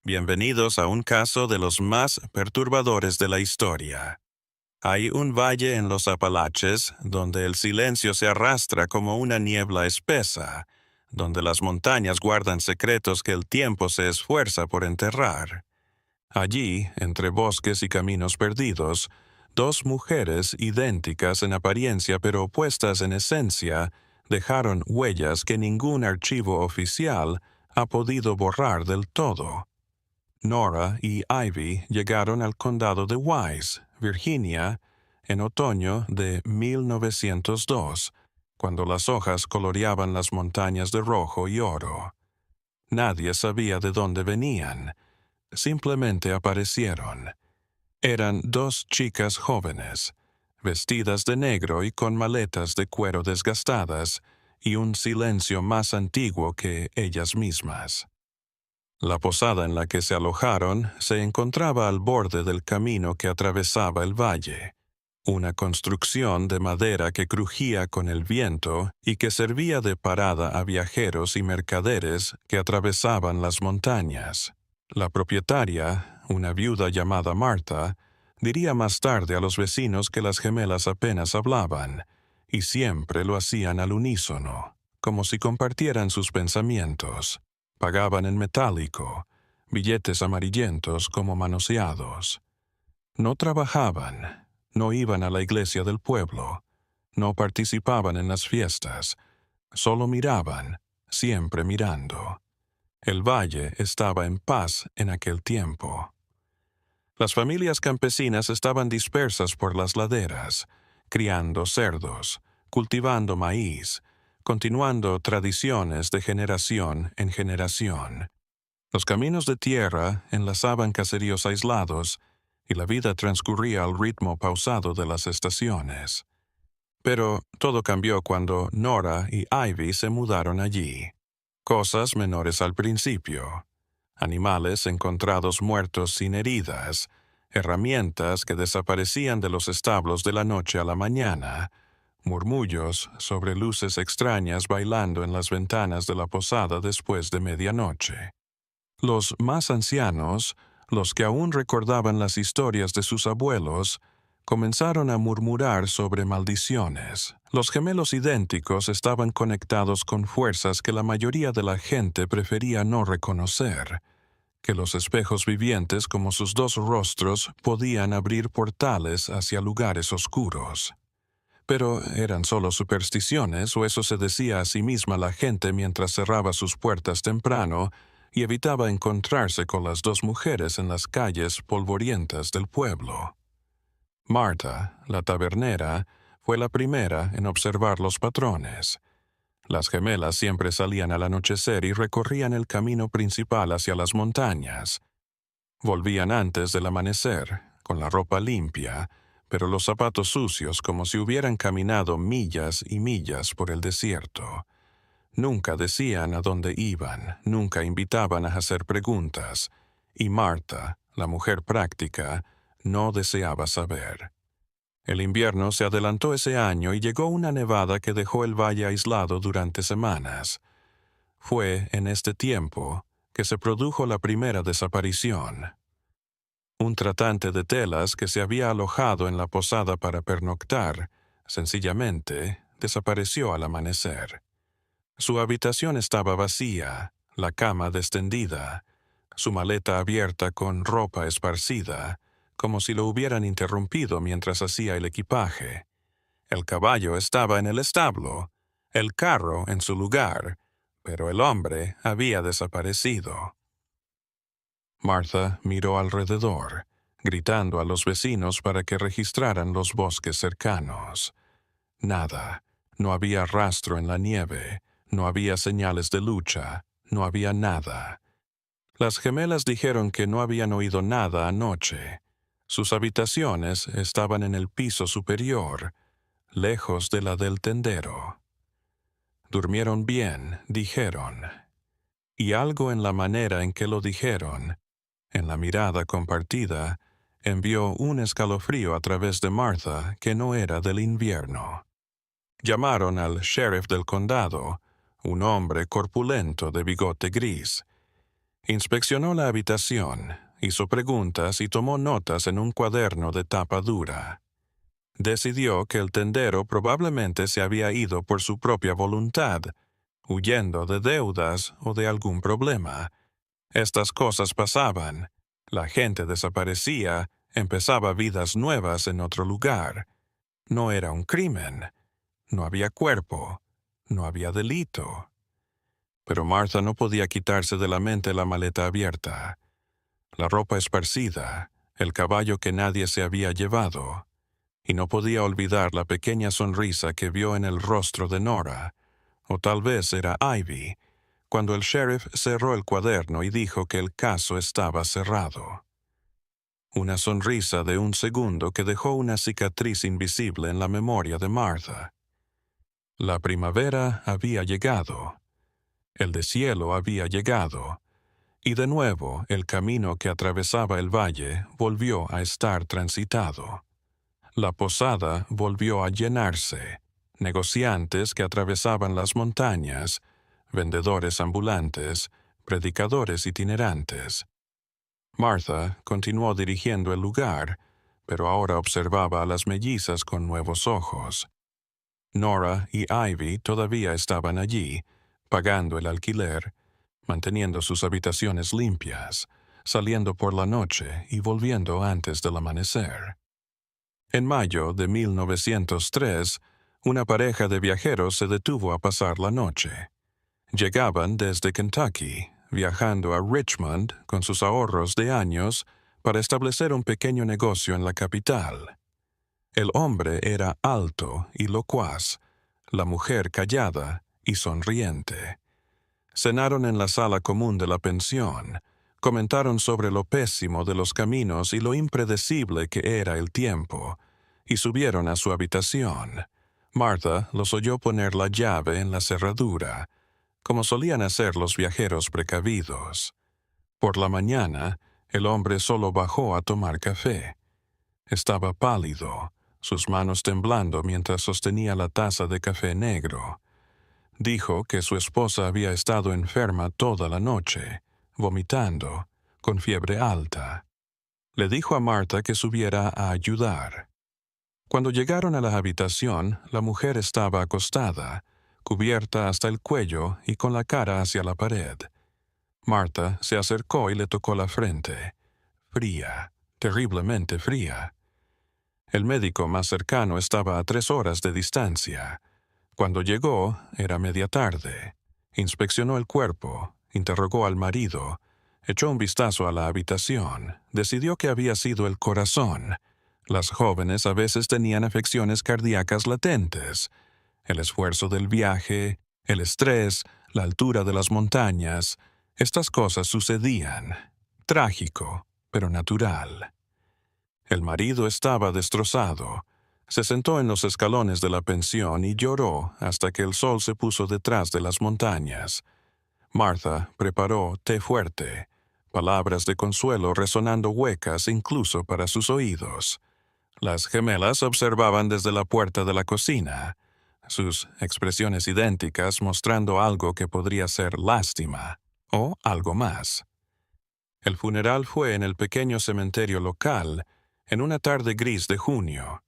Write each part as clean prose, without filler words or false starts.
Bienvenidos a un caso de los más perturbadores de la historia. Hay un valle en los Apalaches donde el silencio se arrastra como una niebla espesa, donde las montañas guardan secretos que el tiempo se esfuerza por enterrar. Allí, entre bosques y caminos perdidos, dos mujeres idénticas en apariencia pero opuestas en esencia dejaron huellas que ningún archivo oficial ha podido borrar del todo. Nora y Ivy llegaron al condado de Wise, Virginia, en otoño de 1902, cuando las hojas coloreaban las montañas de rojo y oro. Nadie sabía de dónde venían, simplemente aparecieron. Eran dos chicas jóvenes, vestidas de negro y con maletas de cuero desgastadas, y un silencio más antiguo que ellas mismas. La posada en la que se alojaron se encontraba al borde del camino que atravesaba el valle, una construcción de madera que crujía con el viento y que servía de parada a viajeros y mercaderes que atravesaban las montañas. La propietaria, una viuda llamada Martha, diría más tarde a los vecinos que las gemelas apenas hablaban, y siempre lo hacían al unísono, como si compartieran sus pensamientos. Pagaban en metálico, billetes amarillentos como manoseados. No trabajaban, no iban a la iglesia del pueblo, no participaban en las fiestas, solo miraban, siempre mirando. El valle estaba en paz en aquel tiempo. Las familias campesinas estaban dispersas por las laderas, criando cerdos, cultivando maíz, continuando tradiciones de generación en generación. Los caminos de tierra enlazaban caseríos aislados y la vida transcurría al ritmo pausado de las estaciones. Pero todo cambió cuando Nora y Ivy se mudaron allí. Cosas menores al principio. Animales encontrados muertos sin heridas, herramientas que desaparecían de los establos de la noche a la mañana, murmullos sobre luces extrañas bailando en las ventanas de la posada después de medianoche. Los más ancianos, los que aún recordaban las historias de sus abuelos, comenzaron a murmurar sobre maldiciones. Los gemelos idénticos estaban conectados con fuerzas que la mayoría de la gente prefería no reconocer, que los espejos vivientes como sus dos rostros podían abrir portales hacia lugares oscuros. Pero ¿eran solo supersticiones o eso se decía a sí misma la gente mientras cerraba sus puertas temprano y evitaba encontrarse con las dos mujeres en las calles polvorientas del pueblo? Martha, la tabernera, fue la primera en observar los patrones. Las gemelas siempre salían al anochecer y recorrían el camino principal hacia las montañas. Volvían antes del amanecer, con la ropa limpia, pero los zapatos sucios como si hubieran caminado millas y millas por el desierto. Nunca decían a dónde iban, nunca invitaban a hacer preguntas, y Martha, la mujer práctica, no deseaba saber. El invierno se adelantó ese año y llegó una nevada que dejó el valle aislado durante semanas. Fue en este tiempo que se produjo la primera desaparición. Un tratante de telas que se había alojado en la posada para pernoctar, sencillamente, desapareció al amanecer. Su habitación estaba vacía, la cama descendida, su maleta abierta con ropa esparcida, como si lo hubieran interrumpido mientras hacía el equipaje. El caballo estaba en el establo, el carro en su lugar, pero el hombre había desaparecido. Martha miró alrededor, gritando a los vecinos para que registraran los bosques cercanos. Nada, no había rastro en la nieve, no había señales de lucha, no había nada. Las gemelas dijeron que no habían oído nada anoche. Sus habitaciones estaban en el piso superior, lejos de la del tendero. Durmieron bien, dijeron. Y algo en la manera en que lo dijeron, en la mirada compartida, envió un escalofrío a través de Martha que no era del invierno. Llamaron al sheriff del condado, un hombre corpulento de bigote gris. Inspeccionó la habitación, hizo preguntas y tomó notas en un cuaderno de tapa dura. Decidió que el tendero probablemente se había ido por su propia voluntad, huyendo de deudas o de algún problema. Estas cosas pasaban. La gente desaparecía, empezaba vidas nuevas en otro lugar. No era un crimen. No había cuerpo. No había delito. Pero Martha no podía quitarse de la mente la maleta abierta, la ropa esparcida, el caballo que nadie se había llevado, y no podía olvidar la pequeña sonrisa que vio en el rostro de Nora, o tal vez era Ivy, cuando el sheriff cerró el cuaderno y dijo que el caso estaba cerrado. Una sonrisa de un segundo que dejó una cicatriz invisible en la memoria de Martha. La primavera había llegado. El deshielo había llegado, y de nuevo el camino que atravesaba el valle volvió a estar transitado. La posada volvió a llenarse, negociantes que atravesaban las montañas, vendedores ambulantes, predicadores itinerantes. Martha continuó dirigiendo el lugar, pero ahora observaba a las mellizas con nuevos ojos. Nora y Ivy todavía estaban allí, pagando el alquiler, manteniendo sus habitaciones limpias, saliendo por la noche y volviendo antes del amanecer. En mayo de 1903, una pareja de viajeros se detuvo a pasar la noche. Llegaban desde Kentucky, viajando a Richmond con sus ahorros de años para establecer un pequeño negocio en la capital. El hombre era alto y locuaz, la mujer callada y sonriente. Cenaron en la sala común de la pensión, comentaron sobre lo pésimo de los caminos y lo impredecible que era el tiempo, y subieron a su habitación. Martha los oyó poner la llave en la cerradura, como solían hacer los viajeros precavidos. Por la mañana, el hombre solo bajó a tomar café. Estaba pálido, sus manos temblando mientras sostenía la taza de café negro. Dijo que su esposa había estado enferma toda la noche, vomitando, con fiebre alta. Le dijo a Martha que subiera a ayudar. Cuando llegaron a la habitación, la mujer estaba acostada, cubierta hasta el cuello y con la cara hacia la pared. Martha se acercó y le tocó la frente. Fría, terriblemente fría. El médico más cercano estaba a 3 horas de distancia. Cuando llegó, era media tarde. Inspeccionó el cuerpo, interrogó al marido, echó un vistazo a la habitación, decidió que había sido el corazón. Las jóvenes a veces tenían afecciones cardíacas latentes. El esfuerzo del viaje, el estrés, la altura de las montañas, estas cosas sucedían. Trágico, pero natural. El marido estaba destrozado. Se sentó en los escalones de la pensión y lloró hasta que el sol se puso detrás de las montañas. Martha preparó té fuerte, palabras de consuelo resonando huecas incluso para sus oídos. Las gemelas observaban desde la puerta de la cocina, sus expresiones idénticas mostrando algo que podría ser lástima o algo más. El funeral fue en el pequeño cementerio local, en una tarde gris de junio.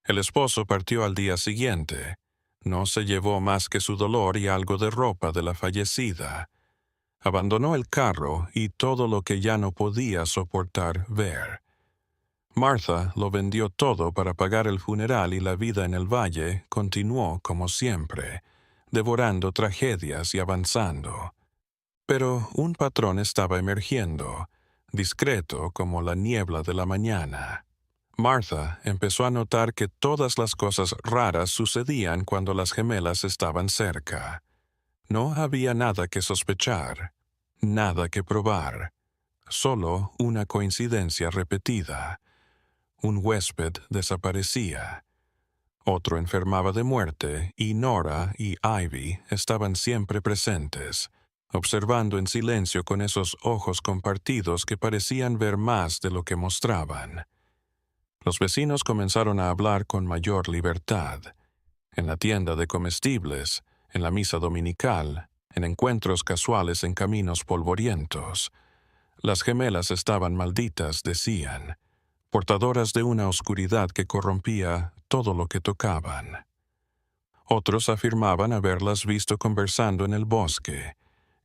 El esposo partió al día siguiente. No se llevó más que su dolor y algo de ropa de la fallecida. Abandonó el carro y todo lo que ya no podía soportar ver. Martha lo vendió todo para pagar el funeral y la vida en el valle continuó como siempre, devorando tragedias y avanzando. Pero un patrón estaba emergiendo, discreto como la niebla de la mañana. Martha empezó a notar que todas las cosas raras sucedían cuando las gemelas estaban cerca. No había nada que sospechar, nada que probar, solo una coincidencia repetida. Un huésped desaparecía. Otro enfermaba de muerte y Nora y Ivy estaban siempre presentes, observando en silencio con esos ojos compartidos que parecían ver más de lo que mostraban. Los vecinos comenzaron a hablar con mayor libertad. En la tienda de comestibles, en la misa dominical, en encuentros casuales en caminos polvorientos. Las gemelas estaban malditas, decían, portadoras de una oscuridad que corrompía todo lo que tocaban. Otros afirmaban haberlas visto conversando en el bosque,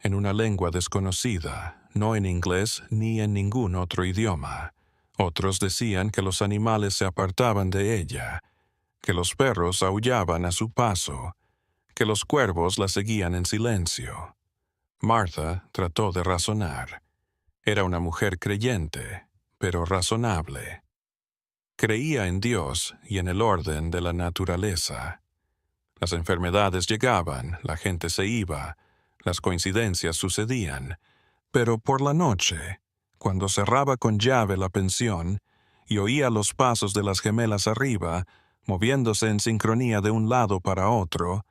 en una lengua desconocida, no en inglés ni en ningún otro idioma. Otros decían que los animales se apartaban de ella, que los perros aullaban a su paso, que los cuervos la seguían en silencio. Martha trató de razonar. Era una mujer creyente, pero razonable. Creía en Dios y en el orden de la naturaleza. Las enfermedades llegaban, la gente se iba, las coincidencias sucedían, pero por la noche, cuando cerraba con llave la pensión y oía los pasos de las gemelas arriba, moviéndose en sincronía de un lado para otro,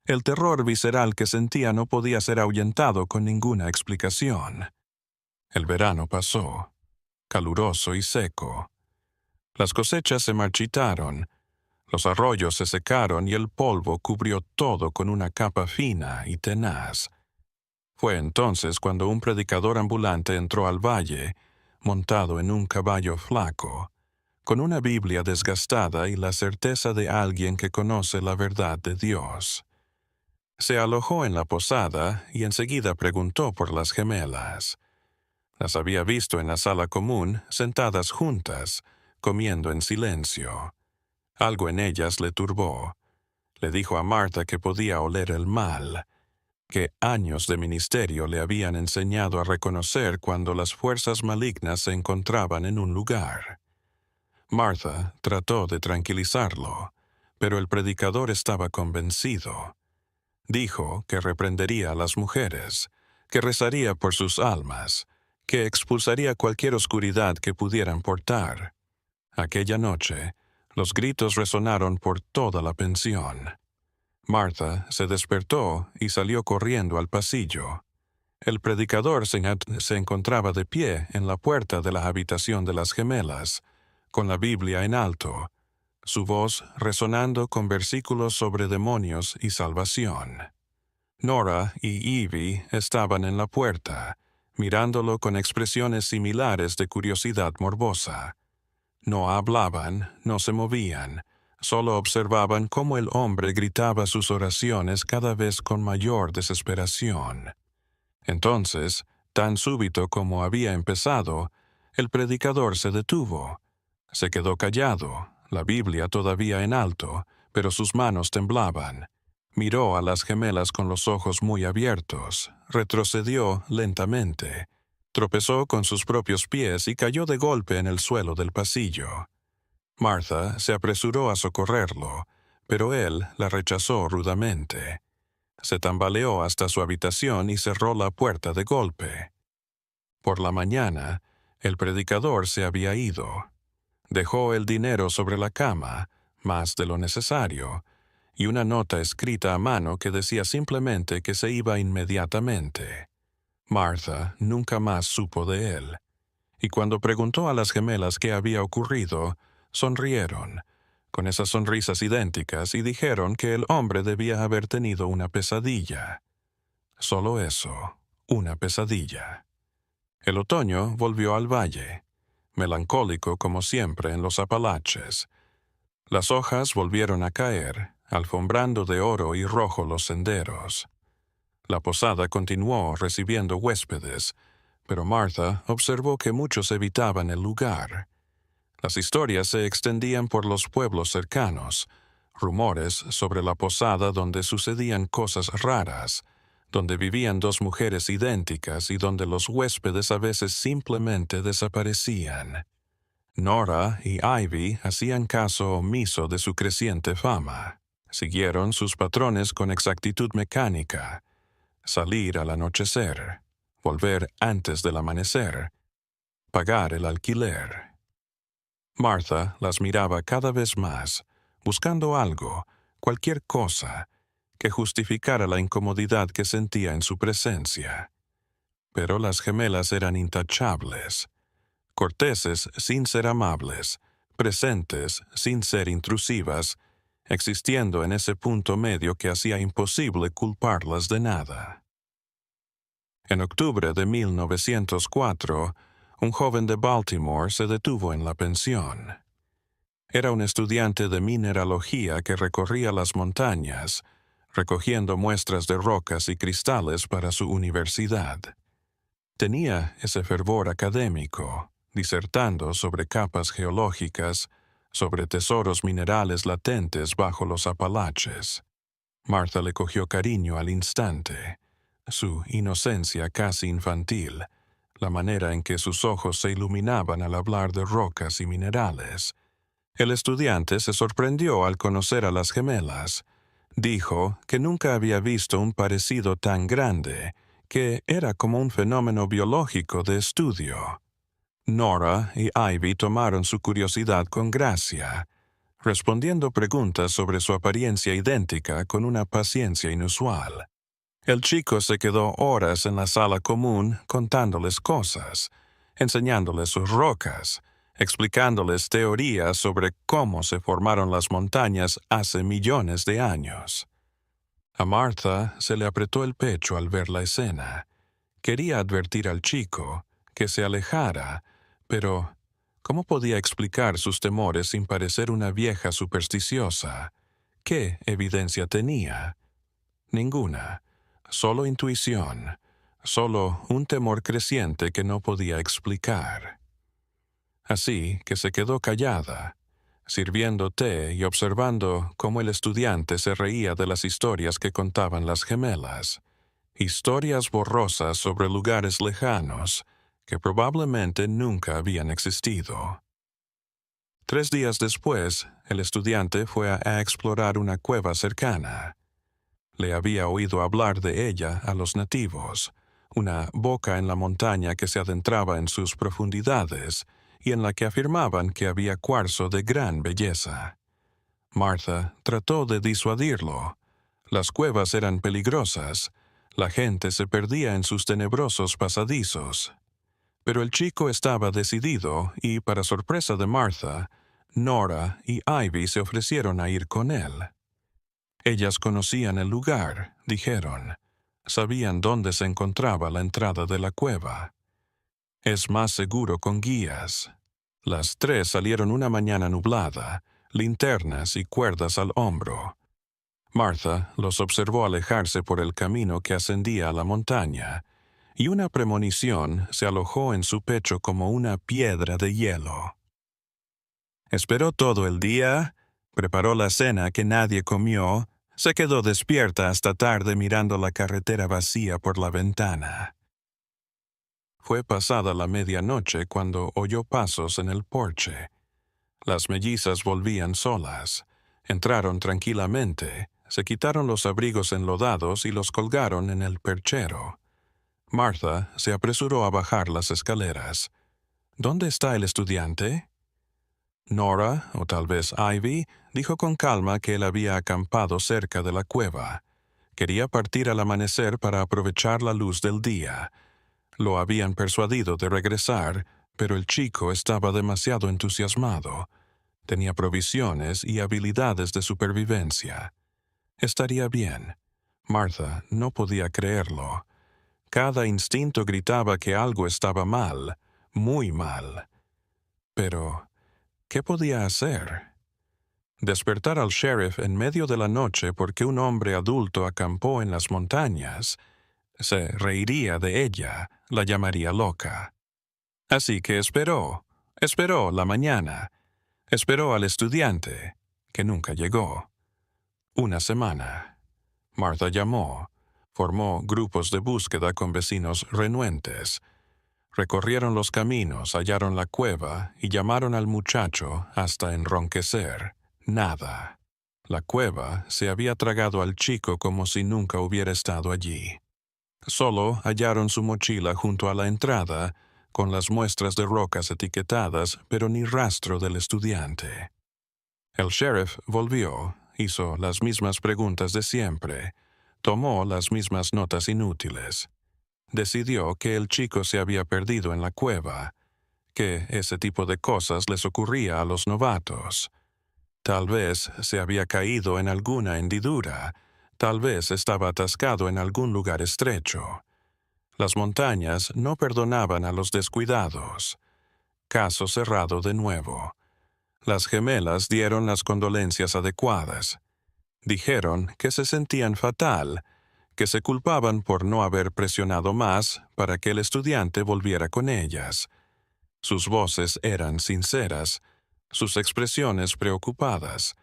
el terror visceral que sentía no podía ser ahuyentado con ninguna explicación. El verano pasó, caluroso y seco. Las cosechas se marchitaron, los arroyos se secaron y el polvo cubrió todo con una capa fina y tenaz. Fue entonces cuando un predicador ambulante entró al valle, montado en un caballo flaco, con una Biblia desgastada y la certeza de alguien que conoce la verdad de Dios. Se alojó en la posada y enseguida preguntó por las gemelas. Las había visto en la sala común, sentadas juntas, comiendo en silencio. Algo en ellas le turbó. Le dijo a Martha que podía oler el mal, que años de ministerio le habían enseñado a reconocer cuando las fuerzas malignas se encontraban en un lugar. Martha trató de tranquilizarlo, pero el predicador estaba convencido. Dijo que reprendería a las mujeres, que rezaría por sus almas, que expulsaría cualquier oscuridad que pudieran portar. Aquella noche, los gritos resonaron por toda la pensión. Martha se despertó y salió corriendo al pasillo. El predicador se encontraba de pie en la puerta de la habitación de las gemelas, con la Biblia en alto, su voz resonando con versículos sobre demonios y salvación. Nora y Evie estaban en la puerta, mirándolo con expresiones similares de curiosidad morbosa. No hablaban, no se movían, solo observaban cómo el hombre gritaba sus oraciones cada vez con mayor desesperación. Entonces, tan súbito como había empezado, el predicador se detuvo. Se quedó callado, la Biblia todavía en alto, pero sus manos temblaban. Miró a las gemelas con los ojos muy abiertos, retrocedió lentamente, tropezó con sus propios pies y cayó de golpe en el suelo del pasillo. Martha se apresuró a socorrerlo, pero él la rechazó rudamente. Se tambaleó hasta su habitación y cerró la puerta de golpe. Por la mañana, el predicador se había ido. Dejó el dinero sobre la cama, más de lo necesario, y una nota escrita a mano que decía simplemente que se iba inmediatamente. Martha nunca más supo de él, y cuando preguntó a las gemelas qué había ocurrido, sonrieron, con esas sonrisas idénticas, y dijeron que el hombre debía haber tenido una pesadilla. Solo eso, una pesadilla. El otoño volvió al valle, melancólico como siempre en los Apalaches. Las hojas volvieron a caer, alfombrando de oro y rojo los senderos. La posada continuó recibiendo huéspedes, pero Martha observó que muchos evitaban el lugar. Las historias se extendían por los pueblos cercanos, rumores sobre la posada donde sucedían cosas raras, donde vivían dos mujeres idénticas y donde los huéspedes a veces simplemente desaparecían. Nora y Ivy hacían caso omiso de su creciente fama. Siguieron sus patrones con exactitud mecánica: salir al anochecer, volver antes del amanecer, pagar el alquiler. Martha las miraba cada vez más, buscando algo, cualquier cosa, que justificara la incomodidad que sentía en su presencia. Pero las gemelas eran intachables, corteses sin ser amables, presentes sin ser intrusivas, existiendo en ese punto medio que hacía imposible culparlas de nada. En octubre de 1904, un joven de Baltimore se detuvo en la pensión. Era un estudiante de mineralogía que recorría las montañas, recogiendo muestras de rocas y cristales para su universidad. Tenía ese fervor académico, disertando sobre capas geológicas, sobre tesoros minerales latentes bajo los Apalaches. Martha le cogió cariño al instante. Su inocencia casi infantil, la manera en que sus ojos se iluminaban al hablar de rocas y minerales. El estudiante se sorprendió al conocer a las gemelas. Dijo que nunca había visto un parecido tan grande, que era como un fenómeno biológico de estudio. Nora y Ivy tomaron su curiosidad con gracia, respondiendo preguntas sobre su apariencia idéntica con una paciencia inusual. El chico se quedó horas en la sala común contándoles cosas, enseñándoles sus rocas, explicándoles teorías sobre cómo se formaron las montañas hace millones de años. A Martha se le apretó el pecho al ver la escena. Quería advertir al chico que se alejara, pero ¿cómo podía explicar sus temores sin parecer una vieja supersticiosa? ¿Qué evidencia tenía? Ninguna. Solo intuición. Solo un temor creciente que no podía explicar. Así que se quedó callada, sirviendo té y observando cómo el estudiante se reía de las historias que contaban las gemelas. Historias borrosas sobre lugares lejanos que probablemente nunca habían existido. 3 días después, el estudiante fue a explorar una cueva cercana. Le había oído hablar de ella a los nativos, una boca en la montaña que se adentraba en sus profundidades y en la que afirmaban que había cuarzo de gran belleza. Martha trató de disuadirlo. Las cuevas eran peligrosas. La gente se perdía en sus tenebrosos pasadizos. Pero el chico estaba decidido y, para sorpresa de Martha, Nora y Ivy se ofrecieron a ir con él. Ellas conocían el lugar, dijeron. Sabían dónde se encontraba la entrada de la cueva. Es más seguro con guías. Las 3 salieron una mañana nublada, linternas y cuerdas al hombro. Martha los observó alejarse por el camino que ascendía a la montaña, y una premonición se alojó en su pecho como una piedra de hielo. Esperó todo el día, preparó la cena que nadie comió, se quedó despierta hasta tarde mirando la carretera vacía por la ventana. Fue pasada la medianoche cuando oyó pasos en el porche. Las mellizas volvían solas. Entraron tranquilamente, se quitaron los abrigos enlodados y los colgaron en el perchero. Martha se apresuró a bajar las escaleras. ¿Dónde está el estudiante? Nora, o tal vez Ivy, dijo con calma que él había acampado cerca de la cueva. Quería partir al amanecer para aprovechar la luz del día. Lo habían persuadido de regresar, pero el chico estaba demasiado entusiasmado. Tenía provisiones y habilidades de supervivencia. Estaría bien. Martha no podía creerlo. Cada instinto gritaba que algo estaba mal, muy mal. Pero ¿qué podía hacer? Despertar al sheriff en medio de la noche porque un hombre adulto acampó en las montañas. Se reiría de ella, la llamaría loca. Así que esperó la mañana. Esperó al estudiante, que nunca llegó. Una semana. Martha llamó. Formó grupos de búsqueda con vecinos renuentes. Recorrieron los caminos, hallaron la cueva y llamaron al muchacho hasta enronquecer. Nada. La cueva se había tragado al chico como si nunca hubiera estado allí. Solo hallaron su mochila junto a la entrada, con las muestras de rocas etiquetadas, pero ni rastro del estudiante. El sheriff volvió, hizo las mismas preguntas de siempre, tomó las mismas notas inútiles. Decidió que el chico se había perdido en la cueva, que ese tipo de cosas les ocurría a los novatos. Tal vez se había caído en alguna hendidura, tal vez estaba atascado en algún lugar estrecho. Las montañas no perdonaban a los descuidados. Caso cerrado de nuevo. Las gemelas dieron las condolencias adecuadas. Dijeron que se sentían fatal, que se culpaban por no haber presionado más para que el estudiante volviera con ellas. Sus voces eran sinceras, sus expresiones preocupadas.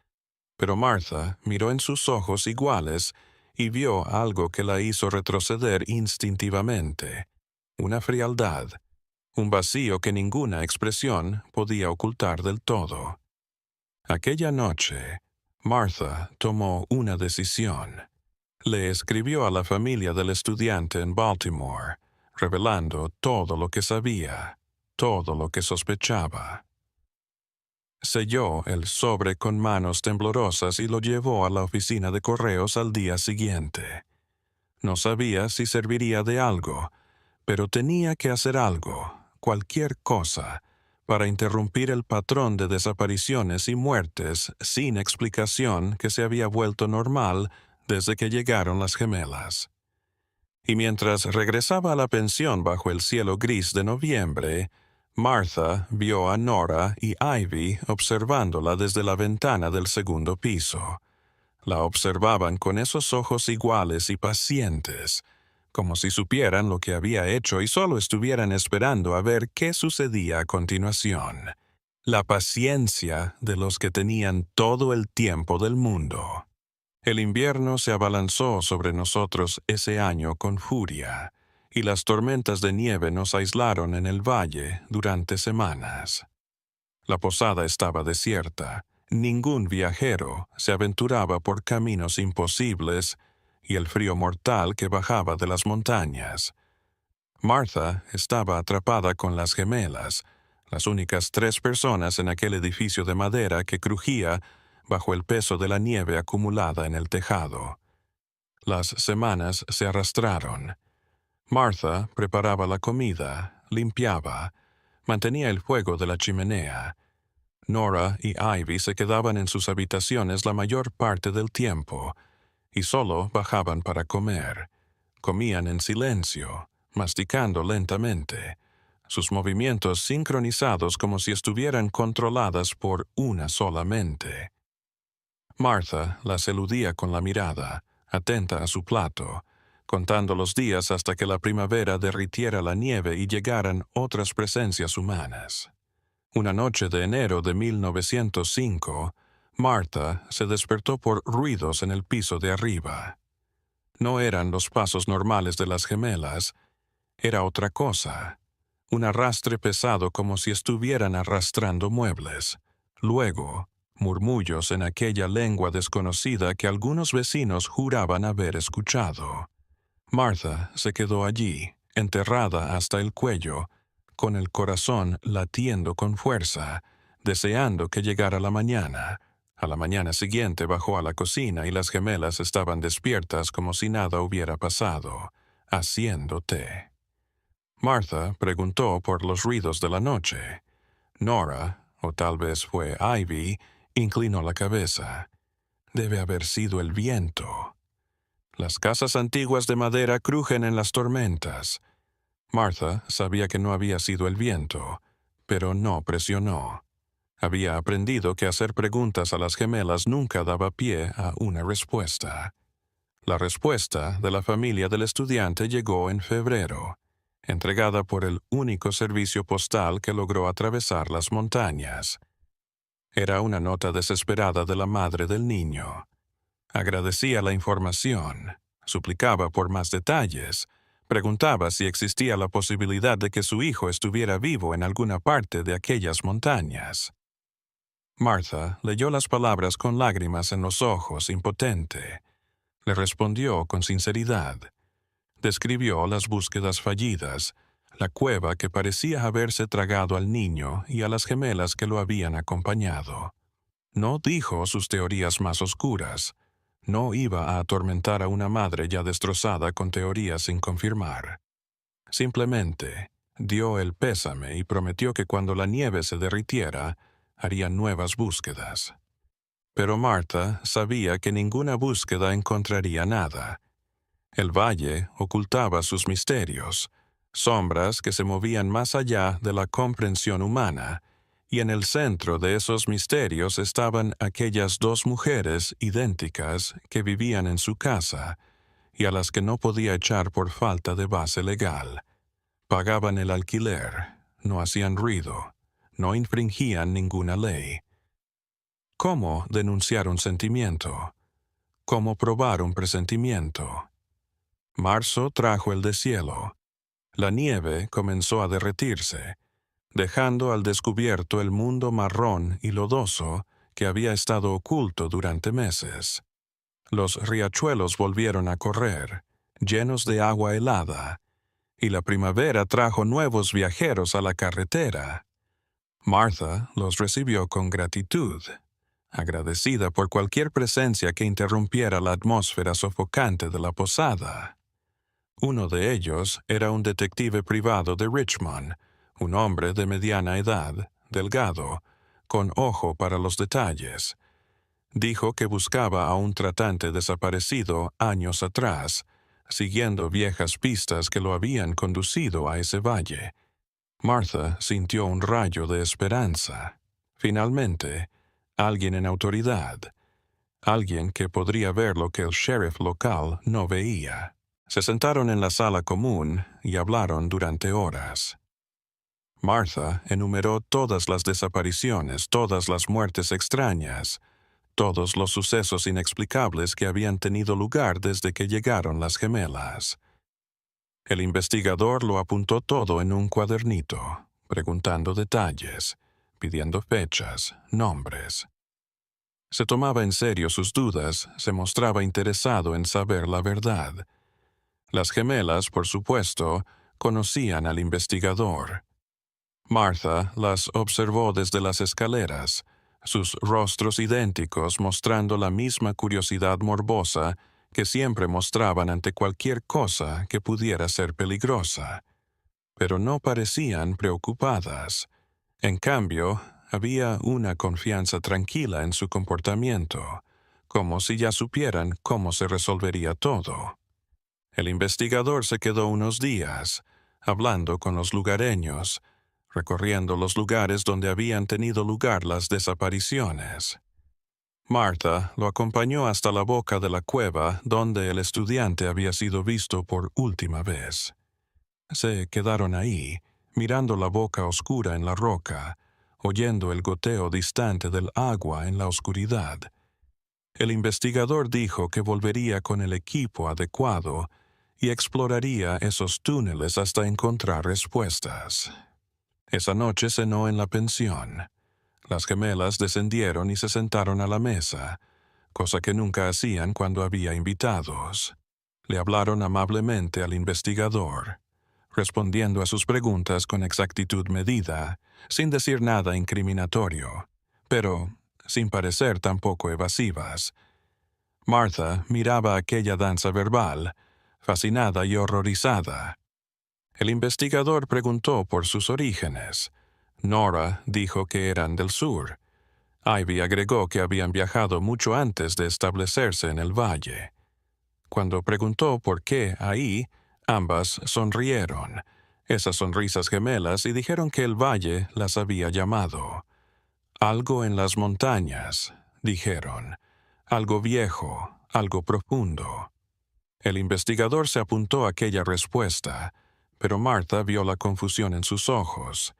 Pero Martha miró en sus ojos iguales y vio algo que la hizo retroceder instintivamente. Una frialdad, un vacío que ninguna expresión podía ocultar del todo. Aquella noche, Martha tomó una decisión. Le escribió a la familia del estudiante en Baltimore, revelando todo lo que sabía, todo lo que sospechaba. Selló el sobre con manos temblorosas y lo llevó a la oficina de correos al día siguiente. No sabía si serviría de algo, pero tenía que hacer algo, cualquier cosa, para interrumpir el patrón de desapariciones y muertes sin explicación que se había vuelto normal desde que llegaron las gemelas. Y mientras regresaba a la pensión bajo el cielo gris de noviembre, Martha vio a Nora y Ivy observándola desde la ventana del segundo piso. La observaban con esos ojos iguales y pacientes, como si supieran lo que había hecho y solo estuvieran esperando a ver qué sucedía a continuación. La paciencia de los que tenían todo el tiempo del mundo. El invierno se abalanzó sobre nosotros ese año con furia, y las tormentas de nieve nos aislaron en el valle durante semanas. La posada estaba desierta, ningún viajero se aventuraba por caminos imposibles y el frío mortal que bajaba de las montañas. Martha estaba atrapada con las gemelas, las únicas 3 personas en aquel edificio de madera que crujía bajo el peso de la nieve acumulada en el tejado. Las semanas se arrastraron. Martha preparaba la comida, limpiaba, mantenía el fuego de la chimenea. Nora y Ivy se quedaban en sus habitaciones la mayor parte del tiempo, y solo bajaban para comer. Comían en silencio, masticando lentamente, sus movimientos sincronizados como si estuvieran controladas por una sola mente. Martha las eludía con la mirada, atenta a su plato, contando los días hasta que la primavera derritiera la nieve y llegaran otras presencias humanas. Una noche de enero de 1905, Martha se despertó por ruidos en el piso de arriba. No eran los pasos normales de las gemelas, era otra cosa, un arrastre pesado como si estuvieran arrastrando muebles. Luego, murmullos en aquella lengua desconocida que algunos vecinos juraban haber escuchado. Martha se quedó allí, enterrada hasta el cuello, con el corazón latiendo con fuerza, deseando que llegara la mañana. A la mañana siguiente bajó a la cocina y las gemelas estaban despiertas como si nada hubiera pasado, haciendo té. Martha preguntó por los ruidos de la noche. Nora, o tal vez fue Ivy, inclinó la cabeza. Debe haber sido el viento. Las casas antiguas de madera crujen en las tormentas. Martha sabía que no había sido el viento, pero no presionó. Había aprendido que hacer preguntas a las gemelas nunca daba pie a una respuesta. La respuesta de la familia del estudiante llegó en febrero, entregada por el único servicio postal que logró atravesar las montañas. Era una nota desesperada de la madre del niño. Agradecía la información, suplicaba por más detalles, preguntaba si existía la posibilidad de que su hijo estuviera vivo en alguna parte de aquellas montañas. Martha leyó las palabras con lágrimas en los ojos, impotente. Le respondió con sinceridad. Describió las búsquedas fallidas, la cueva que parecía haberse tragado al niño y a las gemelas que lo habían acompañado. No dijo sus teorías más oscuras. No iba a atormentar a una madre ya destrozada con teorías sin confirmar. Simplemente dio el pésame y prometió que cuando la nieve se derritiera, haría nuevas búsquedas. Pero Martha sabía que ninguna búsqueda encontraría nada. El valle ocultaba sus misterios, sombras que se movían más allá de la comprensión humana, y en el centro de esos misterios estaban aquellas dos mujeres idénticas que vivían en su casa y a las que no podía echar por falta de base legal. Pagaban el alquiler, no hacían ruido, no infringían ninguna ley. ¿Cómo denunciar un sentimiento? ¿Cómo probar un presentimiento? Marzo trajo el deshielo. La nieve comenzó a derretirse, dejando al descubierto el mundo marrón y lodoso que había estado oculto durante meses. Los riachuelos volvieron a correr, llenos de agua helada, y la primavera trajo nuevos viajeros a la carretera. Martha los recibió con gratitud, agradecida por cualquier presencia que interrumpiera la atmósfera sofocante de la posada. Uno de ellos era un detective privado de Richmond, un hombre de mediana edad, delgado, con ojo para los detalles. Dijo que buscaba a un tratante desaparecido años atrás, siguiendo viejas pistas que lo habían conducido a ese valle. Martha sintió un rayo de esperanza. Finalmente, alguien en autoridad, alguien que podría ver lo que el sheriff local no veía. Se sentaron en la sala común y hablaron durante horas. Martha enumeró todas las desapariciones, todas las muertes extrañas, todos los sucesos inexplicables que habían tenido lugar desde que llegaron las gemelas. El investigador lo apuntó todo en un cuadernito, preguntando detalles, pidiendo fechas, nombres. Se tomaba en serio sus dudas, se mostraba interesado en saber la verdad. Las gemelas, por supuesto, conocían al investigador. Martha las observó desde las escaleras, sus rostros idénticos mostrando la misma curiosidad morbosa que siempre mostraban ante cualquier cosa que pudiera ser peligrosa. Pero no parecían preocupadas. En cambio, había una confianza tranquila en su comportamiento, como si ya supieran cómo se resolvería todo. El investigador se quedó unos días, hablando con los lugareños, recorriendo los lugares donde habían tenido lugar las desapariciones. Martha lo acompañó hasta la boca de la cueva donde el estudiante había sido visto por última vez. Se quedaron ahí, mirando la boca oscura en la roca, oyendo el goteo distante del agua en la oscuridad. El investigador dijo que volvería con el equipo adecuado y exploraría esos túneles hasta encontrar respuestas. Esa noche cenó en la pensión. Las gemelas descendieron y se sentaron a la mesa, cosa que nunca hacían cuando había invitados. Le hablaron amablemente al investigador, respondiendo a sus preguntas con exactitud medida, sin decir nada incriminatorio, pero sin parecer tampoco evasivas. Martha miraba aquella danza verbal, fascinada y horrorizada. El investigador preguntó por sus orígenes. Nora dijo que eran del sur. Ivy agregó que habían viajado mucho antes de establecerse en el valle. Cuando preguntó por qué ahí, ambas sonrieron, esas sonrisas gemelas, y dijeron que el valle las había llamado. Algo en las montañas, dijeron. Algo viejo, algo profundo. El investigador se apuntó a aquella respuesta, pero Martha vio la confusión en sus ojos.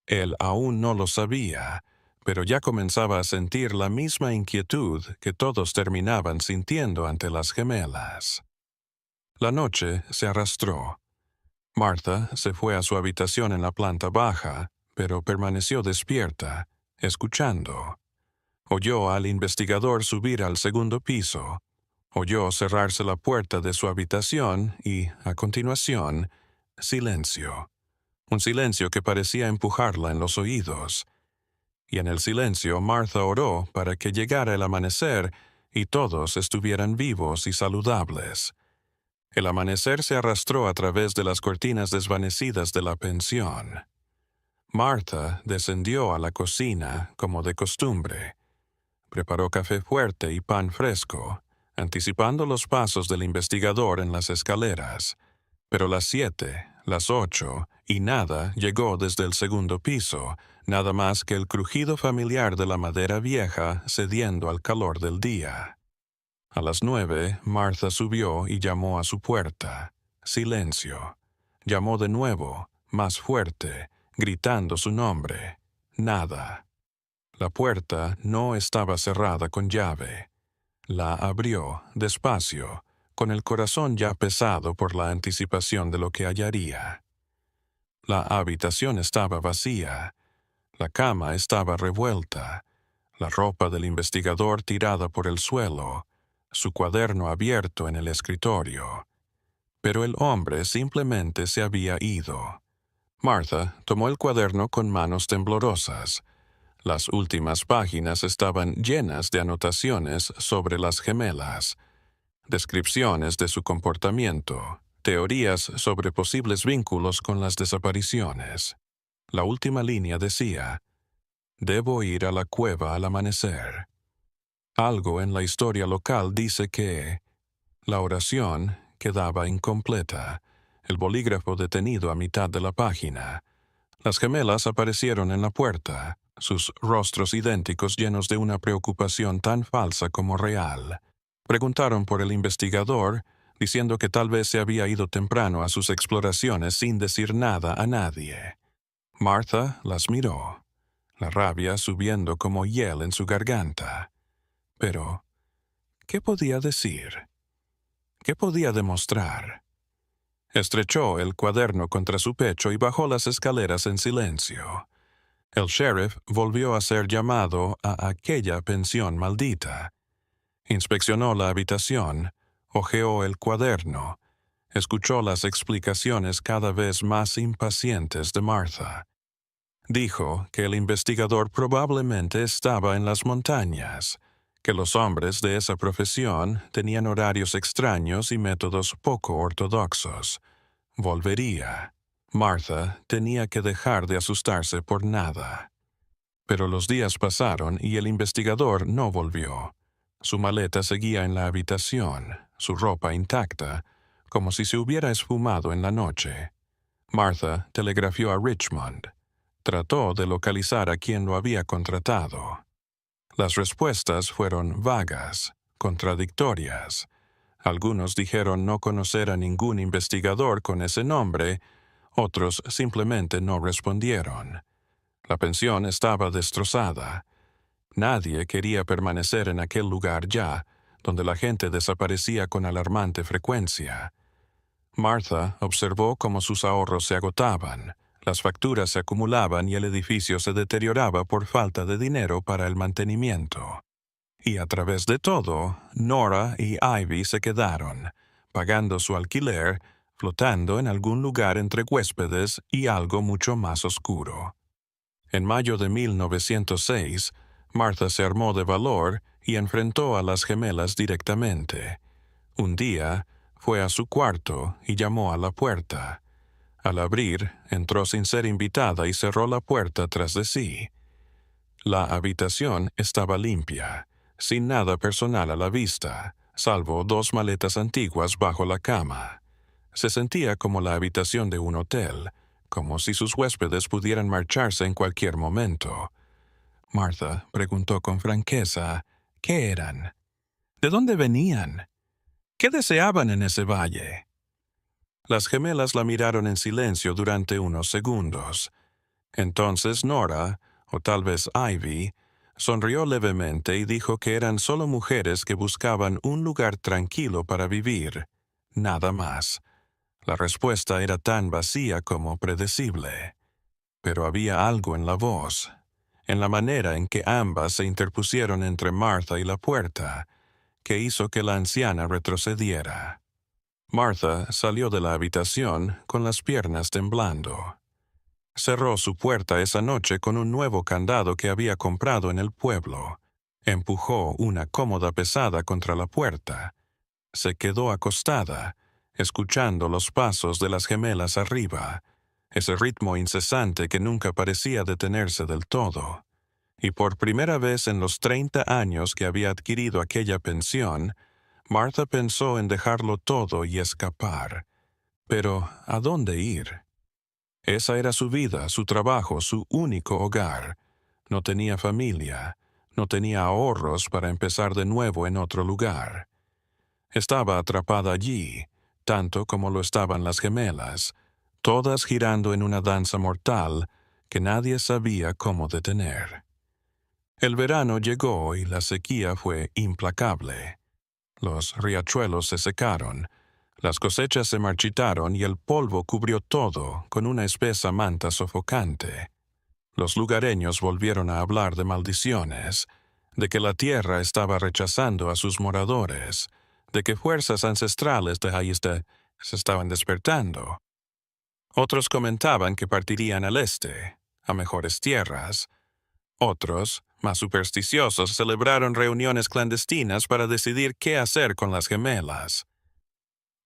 Él aún no lo sabía, pero ya comenzaba a sentir la misma inquietud que todos terminaban sintiendo ante las gemelas. La noche se arrastró. Martha se fue a su habitación en la planta baja, pero permaneció despierta, escuchando. Oyó al investigador subir al segundo piso. Oyó cerrarse la puerta de su habitación y, a continuación, silencio. Un silencio que parecía empujarla en los oídos. Y en el silencio Martha oró para que llegara el amanecer y todos estuvieran vivos y saludables. El amanecer se arrastró a través de las cortinas desvanecidas de la pensión. Martha descendió a la cocina, como de costumbre. Preparó café fuerte y pan fresco, anticipando los pasos del investigador en las escaleras. Pero las 7, las 8, y nada llegó desde el segundo piso, nada más que el crujido familiar de la madera vieja cediendo al calor del día. A las 9, Martha subió y llamó a su puerta. Silencio. Llamó de nuevo, más fuerte, gritando su nombre. Nada. La puerta no estaba cerrada con llave. La abrió, despacio, con el corazón ya pesado por la anticipación de lo que hallaría. La habitación estaba vacía. La cama estaba revuelta. La ropa del investigador tirada por el suelo. Su cuaderno abierto en el escritorio. Pero el hombre simplemente se había ido. Martha tomó el cuaderno con manos temblorosas. Las últimas páginas estaban llenas de anotaciones sobre las gemelas, descripciones de su comportamiento, teorías sobre posibles vínculos con las desapariciones. La última línea decía: «Debo ir a la cueva al amanecer». Algo en la historia local dice que la oración quedaba incompleta, el bolígrafo detenido a mitad de la página. Las gemelas aparecieron en la puerta, sus rostros idénticos llenos de una preocupación tan falsa como real. Preguntaron por el investigador, diciendo que tal vez se había ido temprano a sus exploraciones sin decir nada a nadie. Martha las miró, la rabia subiendo como hiel en su garganta. Pero, ¿qué podía decir? ¿Qué podía demostrar? Estrechó el cuaderno contra su pecho y bajó las escaleras en silencio. El sheriff volvió a ser llamado a aquella pensión maldita. Inspeccionó la habitación, hojeó el cuaderno, escuchó las explicaciones cada vez más impacientes de Martha. Dijo que el investigador probablemente estaba en las montañas, que los hombres de esa profesión tenían horarios extraños y métodos poco ortodoxos. Volvería. Martha tenía que dejar de asustarse por nada. Pero los días pasaron y el investigador no volvió. Su maleta seguía en la habitación, su ropa intacta, como si se hubiera esfumado en la noche. Martha telegrafió a Richmond. Trató de localizar a quien lo había contratado. Las respuestas fueron vagas, contradictorias. Algunos dijeron no conocer a ningún investigador con ese nombre, otros simplemente no respondieron. La pensión estaba destrozada. Nadie quería permanecer en aquel lugar ya, donde la gente desaparecía con alarmante frecuencia. Martha observó cómo sus ahorros se agotaban, las facturas se acumulaban y el edificio se deterioraba por falta de dinero para el mantenimiento. Y a través de todo, Nora y Ivy se quedaron, pagando su alquiler, flotando en algún lugar entre huéspedes y algo mucho más oscuro. En mayo de 1906, Martha se armó de valor y enfrentó a las gemelas directamente. Un día, fue a su cuarto y llamó a la puerta. Al abrir, entró sin ser invitada y cerró la puerta tras de sí. La habitación estaba limpia, sin nada personal a la vista, salvo 2 maletas antiguas bajo la cama. Se sentía como la habitación de un hotel, como si sus huéspedes pudieran marcharse en cualquier momento. Martha preguntó con franqueza, ¿qué eran? ¿De dónde venían? ¿Qué deseaban en ese valle? Las gemelas la miraron en silencio durante unos segundos. Entonces Nora, o tal vez Ivy, sonrió levemente y dijo que eran solo mujeres que buscaban un lugar tranquilo para vivir, nada más. La respuesta era tan vacía como predecible. Pero había algo en la voz, en la manera en que ambas se interpusieron entre Martha y la puerta, que hizo que la anciana retrocediera. Martha salió de la habitación con las piernas temblando. Cerró su puerta esa noche con un nuevo candado que había comprado en el pueblo. Empujó una cómoda pesada contra la puerta. Se quedó acostada, escuchando los pasos de las gemelas arriba, ese ritmo incesante que nunca parecía detenerse del todo. Y por primera vez en los 30 años que había adquirido aquella pensión, Martha pensó en dejarlo todo y escapar. Pero, ¿a dónde ir? Esa era su vida, su trabajo, su único hogar. No tenía familia, no tenía ahorros para empezar de nuevo en otro lugar. Estaba atrapada allí, tanto como lo estaban las gemelas, todas girando en una danza mortal que nadie sabía cómo detener. El verano llegó y la sequía fue implacable. Los riachuelos se secaron, las cosechas se marchitaron y el polvo cubrió todo con una espesa manta sofocante. Los lugareños volvieron a hablar de maldiciones, de que la tierra estaba rechazando a sus moradores, de que fuerzas ancestrales de Hayeste se estaban despertando. Otros comentaban que partirían al este, a mejores tierras. Otros, más supersticiosos, celebraron reuniones clandestinas para decidir qué hacer con las gemelas.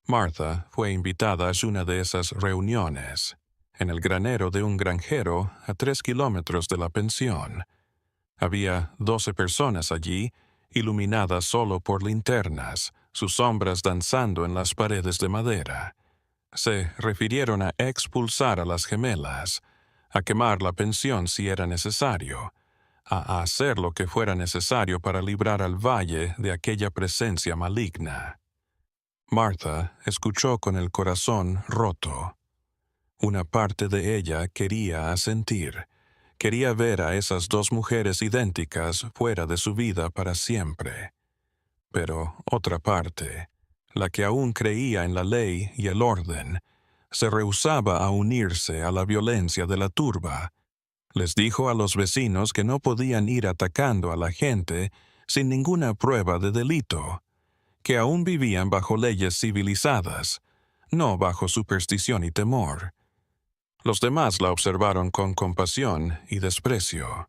Martha fue invitada a una de esas reuniones, en el granero de un granjero a 3 kilómetros de la pensión. Había 12 personas allí, iluminadas solo por linternas, sus sombras danzando en las paredes de madera. Se refirieron a expulsar a las gemelas, a quemar la pensión si era necesario, a hacer lo que fuera necesario para librar al valle de aquella presencia maligna. Martha escuchó con el corazón roto. Una parte de ella quería asentir, quería ver a esas dos mujeres idénticas fuera de su vida para siempre. Pero otra parte, la que aún creía en la ley y el orden, se rehusaba a unirse a la violencia de la turba. Les dijo a los vecinos que no podían ir atacando a la gente sin ninguna prueba de delito, que aún vivían bajo leyes civilizadas, no bajo superstición y temor. Los demás la observaron con compasión y desprecio.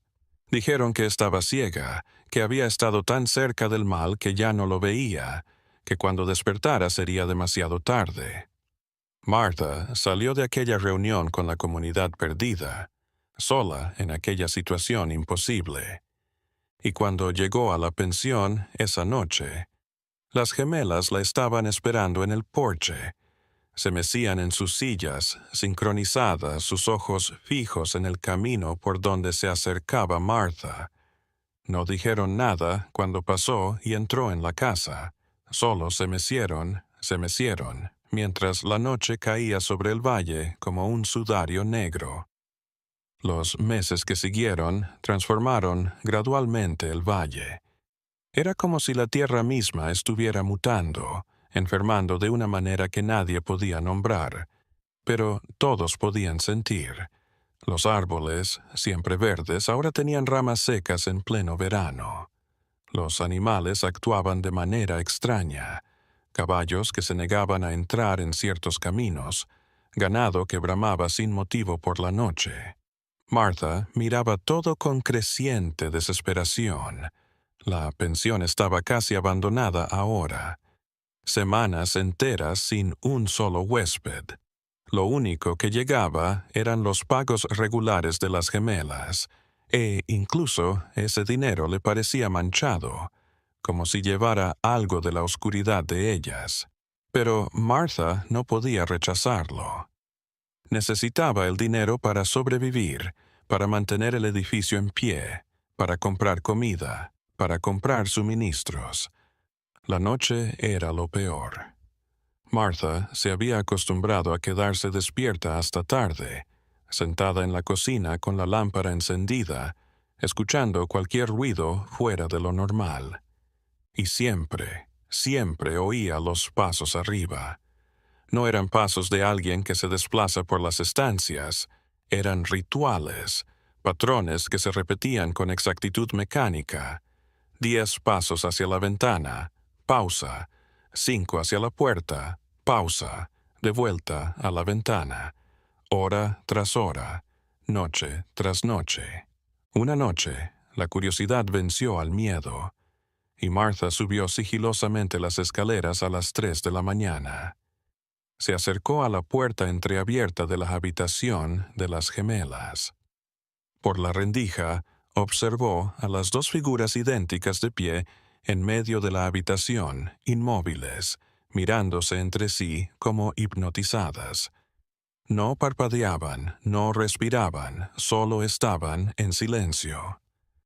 Dijeron que estaba ciega, que había estado tan cerca del mal que ya no lo veía, que cuando despertara sería demasiado tarde. Martha salió de aquella reunión con la comunidad perdida, sola en aquella situación imposible. Y cuando llegó a la pensión esa noche, las gemelas la estaban esperando en el porche. Se mecían en sus sillas, sincronizadas, sus ojos fijos en el camino por donde se acercaba Martha. No dijeron nada cuando pasó y entró en la casa. Solo se mecieron, mientras la noche caía sobre el valle como un sudario negro. Los meses que siguieron transformaron gradualmente el valle. Era como si la tierra misma estuviera mutando, enfermando de una manera que nadie podía nombrar, pero todos podían sentir. Los árboles, siempre verdes, ahora tenían ramas secas en pleno verano. Los animales actuaban de manera extraña. Caballos que se negaban a entrar en ciertos caminos, ganado que bramaba sin motivo por la noche. Martha miraba todo con creciente desesperación. La pensión estaba casi abandonada ahora. Semanas enteras sin un solo huésped. Lo único que llegaba eran los pagos regulares de las gemelas, e incluso ese dinero le parecía manchado, como si llevara algo de la oscuridad de ellas. Pero Martha no podía rechazarlo. Necesitaba el dinero para sobrevivir, para mantener el edificio en pie, para comprar comida, para comprar suministros. La noche era lo peor. Martha se había acostumbrado a quedarse despierta hasta tarde, sentada en la cocina con la lámpara encendida, escuchando cualquier ruido fuera de lo normal. Y siempre oía los pasos arriba. No eran pasos de alguien que se desplaza por las estancias, eran rituales, patrones que se repetían con exactitud mecánica. 10 pasos hacia la ventana, pausa. 5 hacia la puerta, pausa. De vuelta a la ventana. Hora tras hora, noche tras noche. Una noche, la curiosidad venció al miedo, y Martha subió sigilosamente las escaleras a las 3 de la mañana. Se acercó a la puerta entreabierta de la habitación de las gemelas. Por la rendija, observó a las dos figuras idénticas de pie en medio de la habitación, inmóviles, mirándose entre sí como hipnotizadas. No parpadeaban, no respiraban, solo estaban en silencio.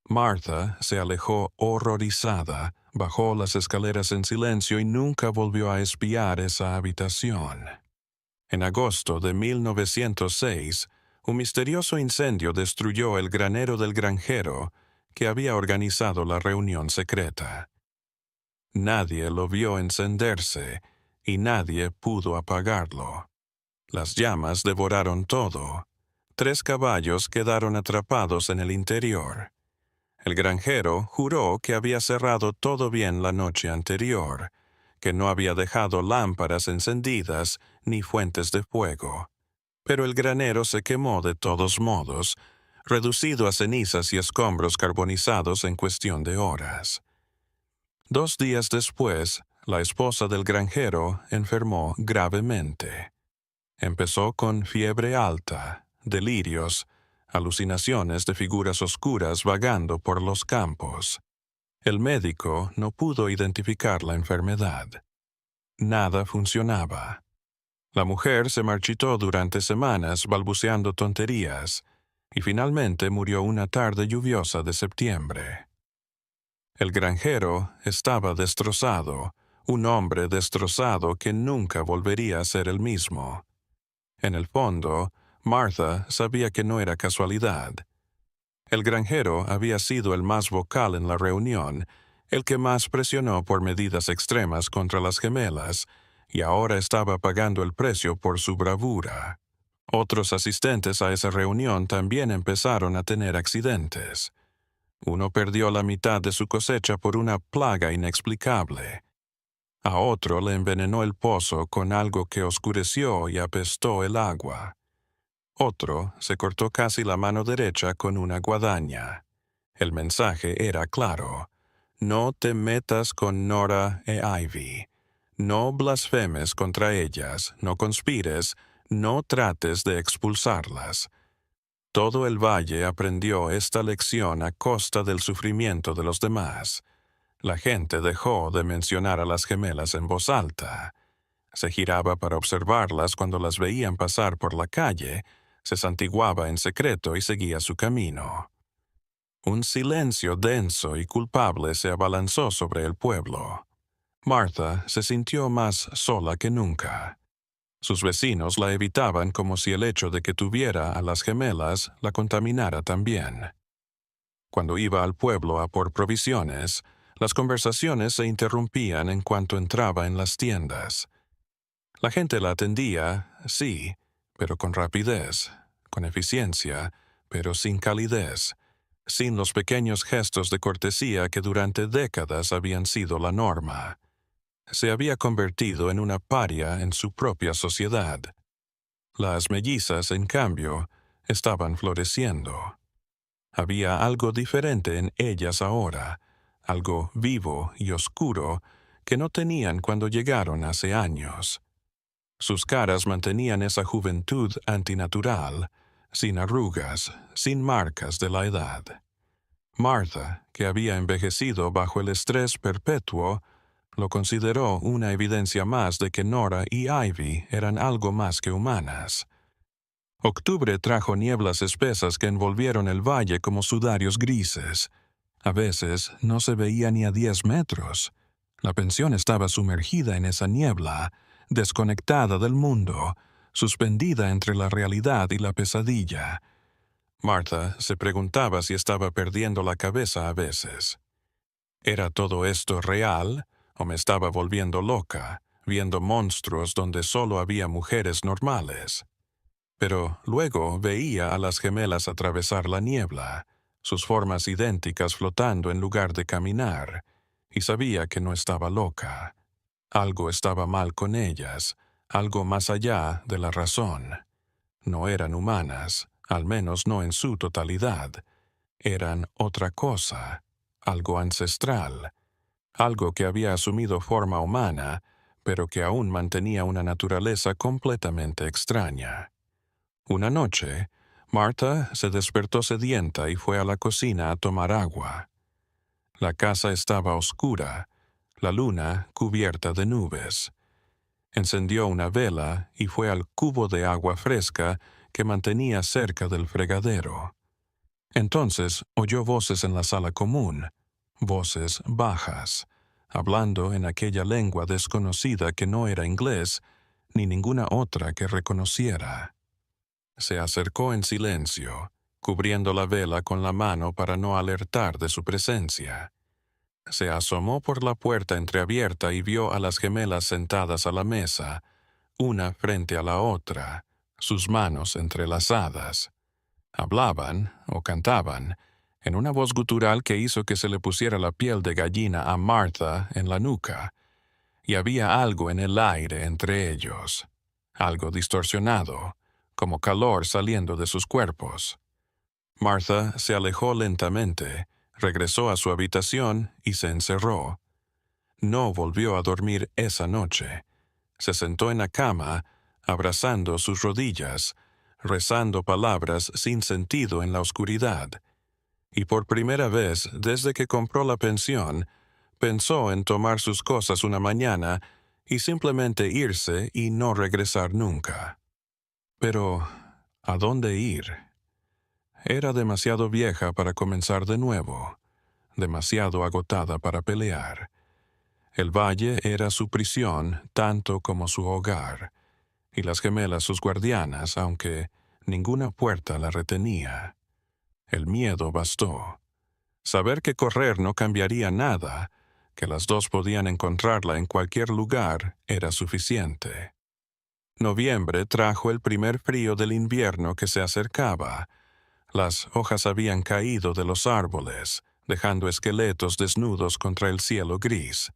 Martha se alejó horrorizada, bajó las escaleras en silencio y nunca volvió a espiar esa habitación. En agosto de 1906, un misterioso incendio destruyó el granero del granjero que había organizado la reunión secreta. Nadie lo vio encenderse y nadie pudo apagarlo. Las llamas devoraron todo. 3 caballos quedaron atrapados en el interior. El granjero juró que había cerrado todo bien la noche anterior, que no había dejado lámparas encendidas ni fuentes de fuego. Pero el granero se quemó de todos modos, reducido a cenizas y escombros carbonizados en cuestión de horas. 2 días después, la esposa del granjero enfermó gravemente. Empezó con fiebre alta, delirios, alucinaciones de figuras oscuras vagando por los campos. El médico no pudo identificar la enfermedad. Nada funcionaba. La mujer se marchitó durante semanas balbuceando tonterías y finalmente murió una tarde lluviosa de septiembre. El granjero estaba destrozado, un hombre destrozado que nunca volvería a ser el mismo. En el fondo, Martha sabía que no era casualidad. El granjero había sido el más vocal en la reunión, el que más presionó por medidas extremas contra las gemelas, y ahora estaba pagando el precio por su bravura. Otros asistentes a esa reunión también empezaron a tener accidentes. Uno perdió la mitad de su cosecha por una plaga inexplicable. A otro le envenenó el pozo con algo que oscureció y apestó el agua. Otro se cortó casi la mano derecha con una guadaña. El mensaje era claro: no te metas con Nora e Ivy. No blasfemes contra ellas, no conspires, no trates de expulsarlas. Todo el valle aprendió esta lección a costa del sufrimiento de los demás. La gente dejó de mencionar a las gemelas en voz alta. Se giraba para observarlas cuando las veían pasar por la calle, se santiguaba en secreto y seguía su camino. Un silencio denso y culpable se abalanzó sobre el pueblo. Martha se sintió más sola que nunca. Sus vecinos la evitaban como si el hecho de que tuviera a las gemelas la contaminara también. Cuando iba al pueblo a por provisiones, las conversaciones se interrumpían en cuanto entraba en las tiendas. La gente la atendía, sí, pero con rapidez, con eficiencia, pero sin calidez, sin los pequeños gestos de cortesía que durante décadas habían sido la norma. Se había convertido en una paria en su propia sociedad. Las mellizas, en cambio, estaban floreciendo. Había algo diferente en ellas ahora, algo vivo y oscuro que no tenían cuando llegaron hace años. Sus caras mantenían esa juventud antinatural, sin arrugas, sin marcas de la edad. Martha, que había envejecido bajo el estrés perpetuo, lo consideró una evidencia más de que Nora y Ivy eran algo más que humanas. Octubre trajo nieblas espesas que envolvieron el valle como sudarios grises. A veces no se veía ni a 10 metros. La pensión estaba sumergida en esa niebla, desconectada del mundo, suspendida entre la realidad y la pesadilla. Martha se preguntaba si estaba perdiendo la cabeza a veces. ¿Era todo esto real o me estaba volviendo loca, viendo monstruos donde solo había mujeres normales? Pero luego veía a las gemelas atravesar la niebla, sus formas idénticas flotando en lugar de caminar, y sabía que no estaba loca. Algo estaba mal con ellas, algo más allá de la razón. No eran humanas, al menos no en su totalidad. Eran otra cosa, algo ancestral, algo que había asumido forma humana, pero que aún mantenía una naturaleza completamente extraña. Una noche, Martha se despertó sedienta y fue a la cocina a tomar agua. La casa estaba oscura, la luna cubierta de nubes. Encendió una vela y fue al cubo de agua fresca que mantenía cerca del fregadero. Entonces oyó voces en la sala común, voces bajas, hablando en aquella lengua desconocida que no era inglés ni ninguna otra que reconociera. Se acercó en silencio, cubriendo la vela con la mano para no alertar de su presencia. Se asomó por la puerta entreabierta y vio a las gemelas sentadas a la mesa, una frente a la otra, sus manos entrelazadas. Hablaban o cantaban, en una voz gutural que hizo que se le pusiera la piel de gallina a Martha en la nuca, y había algo en el aire entre ellos, algo distorsionado, como calor saliendo de sus cuerpos. Martha se alejó lentamente, regresó a su habitación y se encerró. No volvió a dormir esa noche. Se sentó en la cama, abrazando sus rodillas, rezando palabras sin sentido en la oscuridad. Y por primera vez desde que compró la pensión, pensó en tomar sus cosas una mañana y simplemente irse y no regresar nunca. Pero, ¿a dónde ir? Era demasiado vieja para comenzar de nuevo, demasiado agotada para pelear. El valle era su prisión tanto como su hogar, y las gemelas sus guardianas, aunque ninguna puerta la retenía. El miedo bastó. Saber que correr no cambiaría nada, que las dos podían encontrarla en cualquier lugar, era suficiente. Noviembre trajo el primer frío del invierno que se acercaba. Las hojas habían caído de los árboles, dejando esqueletos desnudos contra el cielo gris.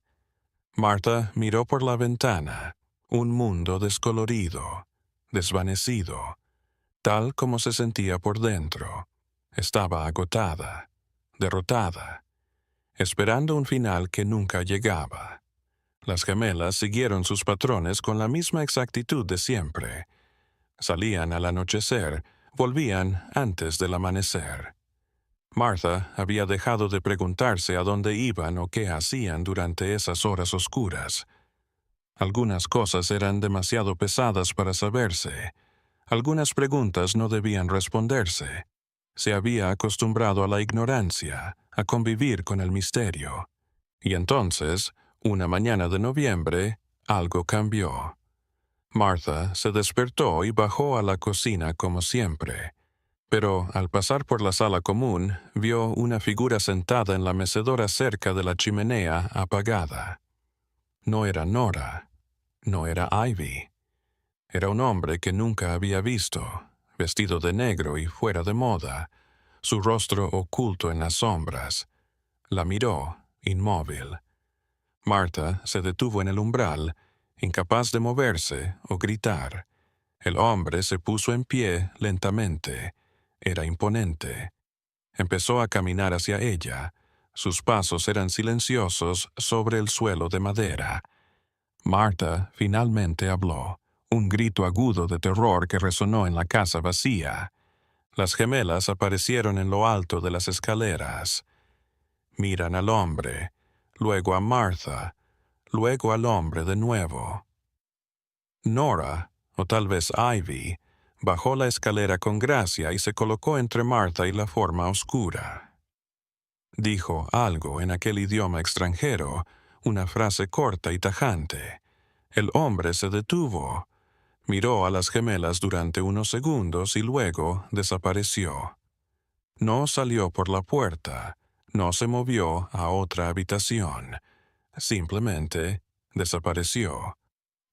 Martha miró por la ventana, un mundo descolorido, desvanecido, tal como se sentía por dentro. Estaba agotada, derrotada, esperando un final que nunca llegaba. Las gemelas siguieron sus patrones con la misma exactitud de siempre. Salían al anochecer, volvían antes del amanecer. Martha había dejado de preguntarse a dónde iban o qué hacían durante esas horas oscuras. Algunas cosas eran demasiado pesadas para saberse. Algunas preguntas no debían responderse. Se había acostumbrado a la ignorancia, a convivir con el misterio. Y entonces, una mañana de noviembre, algo cambió. Martha se despertó y bajó a la cocina como siempre. Pero al pasar por la sala común, vio una figura sentada en la mecedora cerca de la chimenea apagada. No era Nora, no era Ivy. Era un hombre que nunca había visto, vestido de negro y fuera de moda, su rostro oculto en las sombras. La miró, inmóvil. Martha se detuvo en el umbral, incapaz de moverse o gritar. El hombre se puso en pie lentamente. Era imponente. Empezó a caminar hacia ella. Sus pasos eran silenciosos sobre el suelo de madera. Martha finalmente habló, un grito agudo de terror que resonó en la casa vacía. Las gemelas aparecieron en lo alto de las escaleras. Miran al hombre, luego a Martha, luego al hombre de nuevo. Nora, o tal vez Ivy, bajó la escalera con gracia y se colocó entre Martha y la forma oscura. Dijo algo en aquel idioma extranjero, una frase corta y tajante. El hombre se detuvo, miró a las gemelas durante unos segundos y luego desapareció. No salió por la puerta, no se movió a otra habitación. Simplemente desapareció,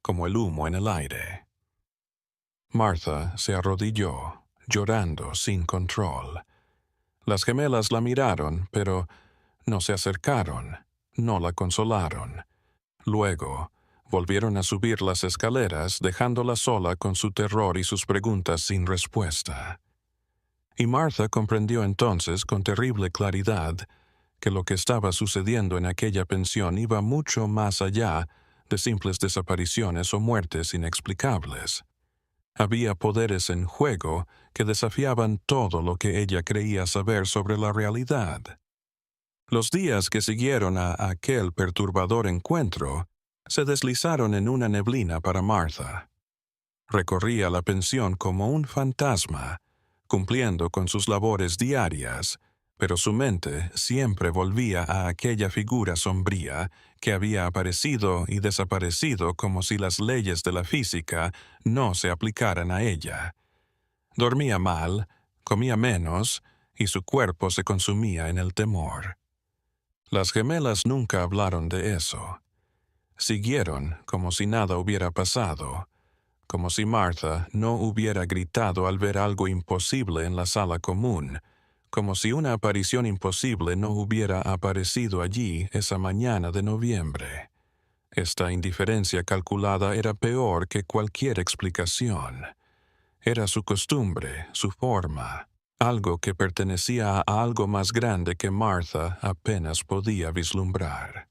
como el humo en el aire. Martha se arrodilló, llorando sin control. Las gemelas la miraron, pero no se acercaron, no la consolaron. Luego, volvieron a subir las escaleras, dejándola sola con su terror y sus preguntas sin respuesta. Y Martha comprendió entonces con terrible claridad que lo que estaba sucediendo en aquella pensión iba mucho más allá de simples desapariciones o muertes inexplicables. Había poderes en juego que desafiaban todo lo que ella creía saber sobre la realidad. Los días que siguieron a aquel perturbador encuentro se deslizaron en una neblina para Martha. Recorría la pensión como un fantasma, cumpliendo con sus labores diarias, pero su mente siempre volvía a aquella figura sombría que había aparecido y desaparecido como si las leyes de la física no se aplicaran a ella. Dormía mal, comía menos, y su cuerpo se consumía en el temor. Las gemelas nunca hablaron de eso. Siguieron como si nada hubiera pasado, como si Martha no hubiera gritado al ver algo imposible en la sala común, como si una aparición imposible no hubiera aparecido allí esa mañana de noviembre. Esta indiferencia calculada era peor que cualquier explicación. Era su costumbre, su forma, algo que pertenecía a algo más grande que Martha apenas podía vislumbrar.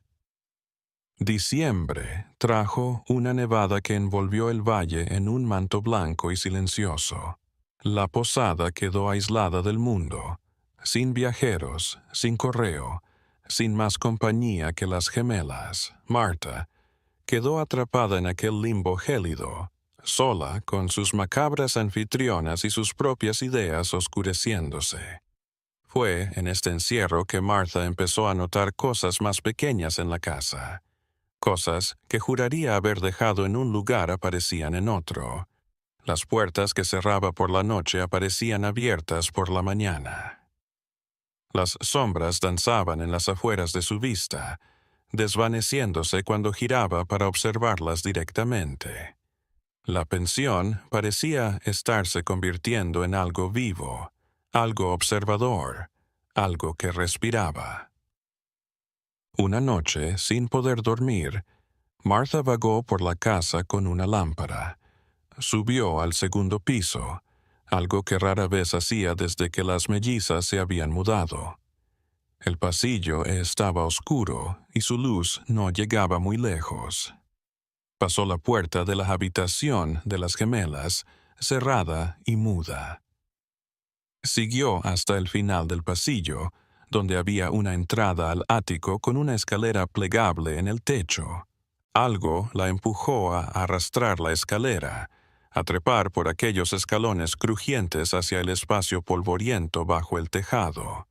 Diciembre trajo una nevada que envolvió el valle en un manto blanco y silencioso. La posada quedó aislada del mundo, sin viajeros, sin correo, sin más compañía que las gemelas. Martha quedó atrapada en aquel limbo gélido, sola con sus macabras anfitrionas y sus propias ideas oscureciéndose. Fue en este encierro que Martha empezó a notar cosas más pequeñas en la casa. Cosas que juraría haber dejado en un lugar aparecían en otro. Las puertas que cerraba por la noche aparecían abiertas por la mañana. Las sombras danzaban en las afueras de su vista, desvaneciéndose cuando giraba para observarlas directamente. La pensión parecía estarse convirtiendo en algo vivo, algo observador, algo que respiraba. Una noche, sin poder dormir, Martha vagó por la casa con una lámpara. Subió al segundo piso, algo que rara vez hacía desde que las mellizas se habían mudado. El pasillo estaba oscuro y su luz no llegaba muy lejos. Pasó la puerta de la habitación de las gemelas, cerrada y muda. Siguió hasta el final del pasillo, donde había una entrada al ático con una escalera plegable en el techo. Algo la empujó a arrastrar la escalera, a trepar por aquellos escalones crujientes hacia el espacio polvoriento bajo el tejado.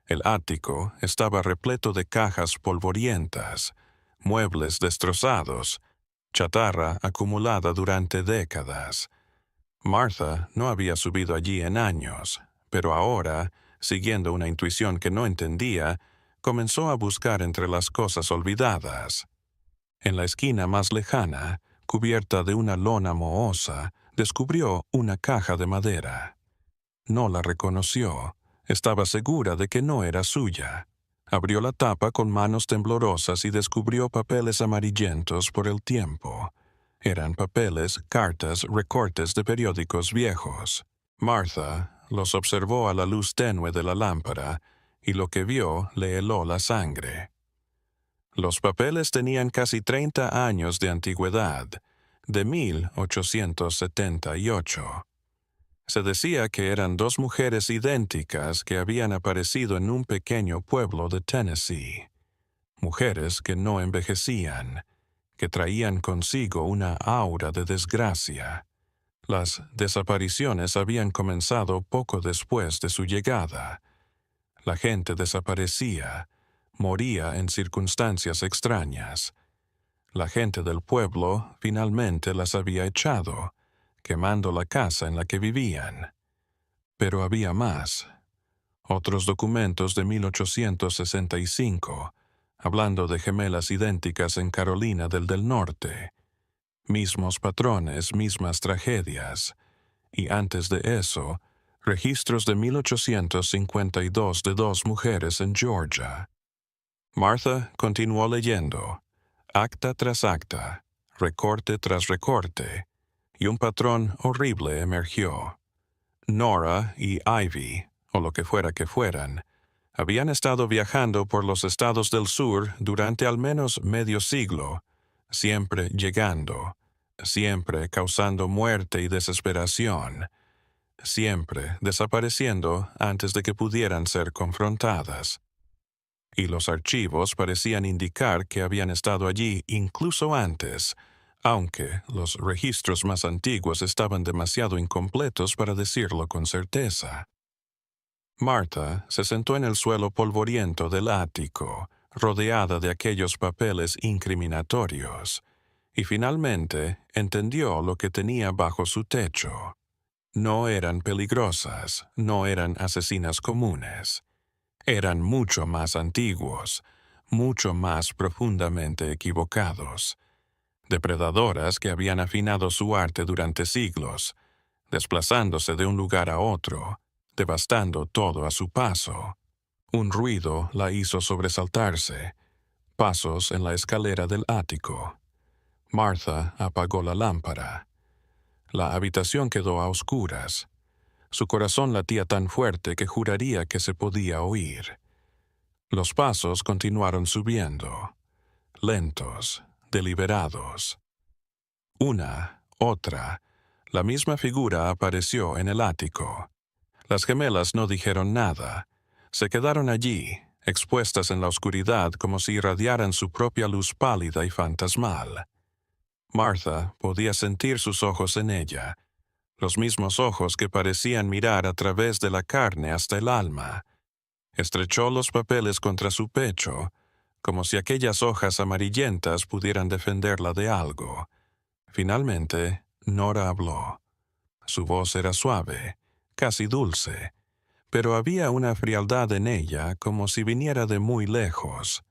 El ático estaba repleto de cajas polvorientas, muebles destrozados, chatarra acumulada durante décadas. Martha no había subido allí en años, pero ahora, siguiendo una intuición que no entendía, comenzó a buscar entre las cosas olvidadas. En la esquina más lejana, cubierta de una lona mohosa, descubrió una caja de madera. No la reconoció. Estaba segura de que no era suya. Abrió la tapa con manos temblorosas y descubrió papeles amarillentos por el tiempo. Eran papeles, cartas, recortes de periódicos viejos. Martha los observó a la luz tenue de la lámpara, y lo que vio le heló la sangre. Los papeles tenían casi 30 años de antigüedad, de 1878. Se decía que eran dos mujeres idénticas que habían aparecido en un pequeño pueblo de Tennessee. Mujeres que no envejecían, que traían consigo una aura de desgracia. Las desapariciones habían comenzado poco después de su llegada. La gente desaparecía, moría en circunstancias extrañas. La gente del pueblo finalmente las había echado, quemando la casa en la que vivían. Pero había más. Otros documentos de 1865, hablando de gemelas idénticas en Carolina del Norte. Mismos patrones, mismas tragedias. Y antes de eso, registros de 1852 de dos mujeres en Georgia. Martha continuó leyendo, acta tras acta, recorte tras recorte, y un patrón horrible emergió. Nora y Ivy, o lo que fuera que fueran, habían estado viajando por los estados del sur durante al menos medio siglo, siempre llegando, siempre causando muerte y desesperación, siempre desapareciendo antes de que pudieran ser confrontadas. y los archivos parecían indicar que habían estado allí incluso antes, aunque los registros más antiguos estaban demasiado incompletos para decirlo con certeza. Martha se sentó en el suelo polvoriento del ático, rodeada de aquellos papeles incriminatorios, y finalmente entendió lo que tenía bajo su techo. No eran peligrosas, no eran asesinas comunes. Eran mucho más antiguos, mucho más profundamente equivocados. Depredadoras que habían afinado su arte durante siglos, desplazándose de un lugar a otro, devastando todo a su paso. Un ruido la hizo sobresaltarse. Pasos en la escalera del ático. Martha apagó la lámpara. La habitación quedó a oscuras. Su corazón latía tan fuerte que juraría que se podía oír. Los pasos continuaron subiendo, lentos, deliberados. Una, otra, la misma figura apareció en el ático. Las gemelas no dijeron nada. Se quedaron allí, expuestas en la oscuridad como si irradiaran su propia luz pálida y fantasmal. Martha podía sentir sus ojos en ella, los mismos ojos que parecían mirar a través de la carne hasta el alma. Estrechó los papeles contra su pecho, como si aquellas hojas amarillentas pudieran defenderla de algo. Finalmente, Nora habló. Su voz era suave, casi dulce, pero había una frialdad en ella como si viniera de muy lejos.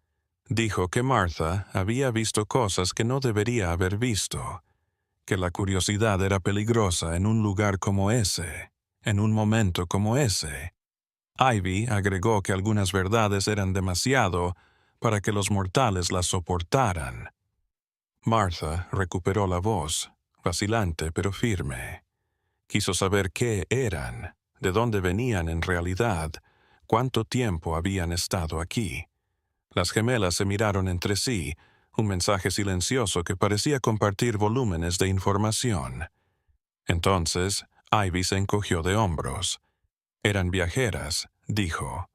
Dijo que Martha había visto cosas que no debería haber visto, que la curiosidad era peligrosa en un lugar como ese, en un momento como ese. Ivy agregó que algunas verdades eran demasiado para que los mortales las soportaran. Martha recuperó la voz, vacilante pero firme. Quiso saber qué eran, de dónde venían en realidad, cuánto tiempo habían estado aquí. Las gemelas se miraron entre sí, un mensaje silencioso que parecía compartir volúmenes de información. Entonces, Ivy se encogió de hombros. Eran viajeras, dijo.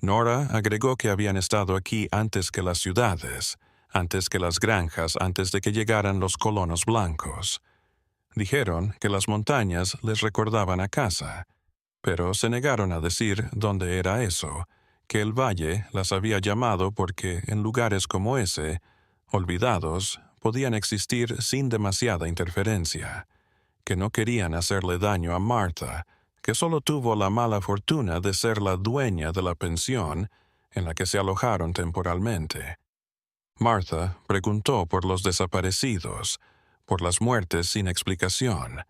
Nora agregó que habían estado aquí antes que las ciudades, antes que las granjas, antes de que llegaran los colonos blancos. Dijeron que las montañas les recordaban a casa, pero se negaron a decir dónde era eso, que el valle las había llamado porque en lugares como ese, olvidados, podían existir sin demasiada interferencia, que no querían hacerle daño a Martha, que solo tuvo la mala fortuna de ser la dueña de la pensión en la que se alojaron temporalmente. Martha preguntó por los desaparecidos, por las muertes sin explicación.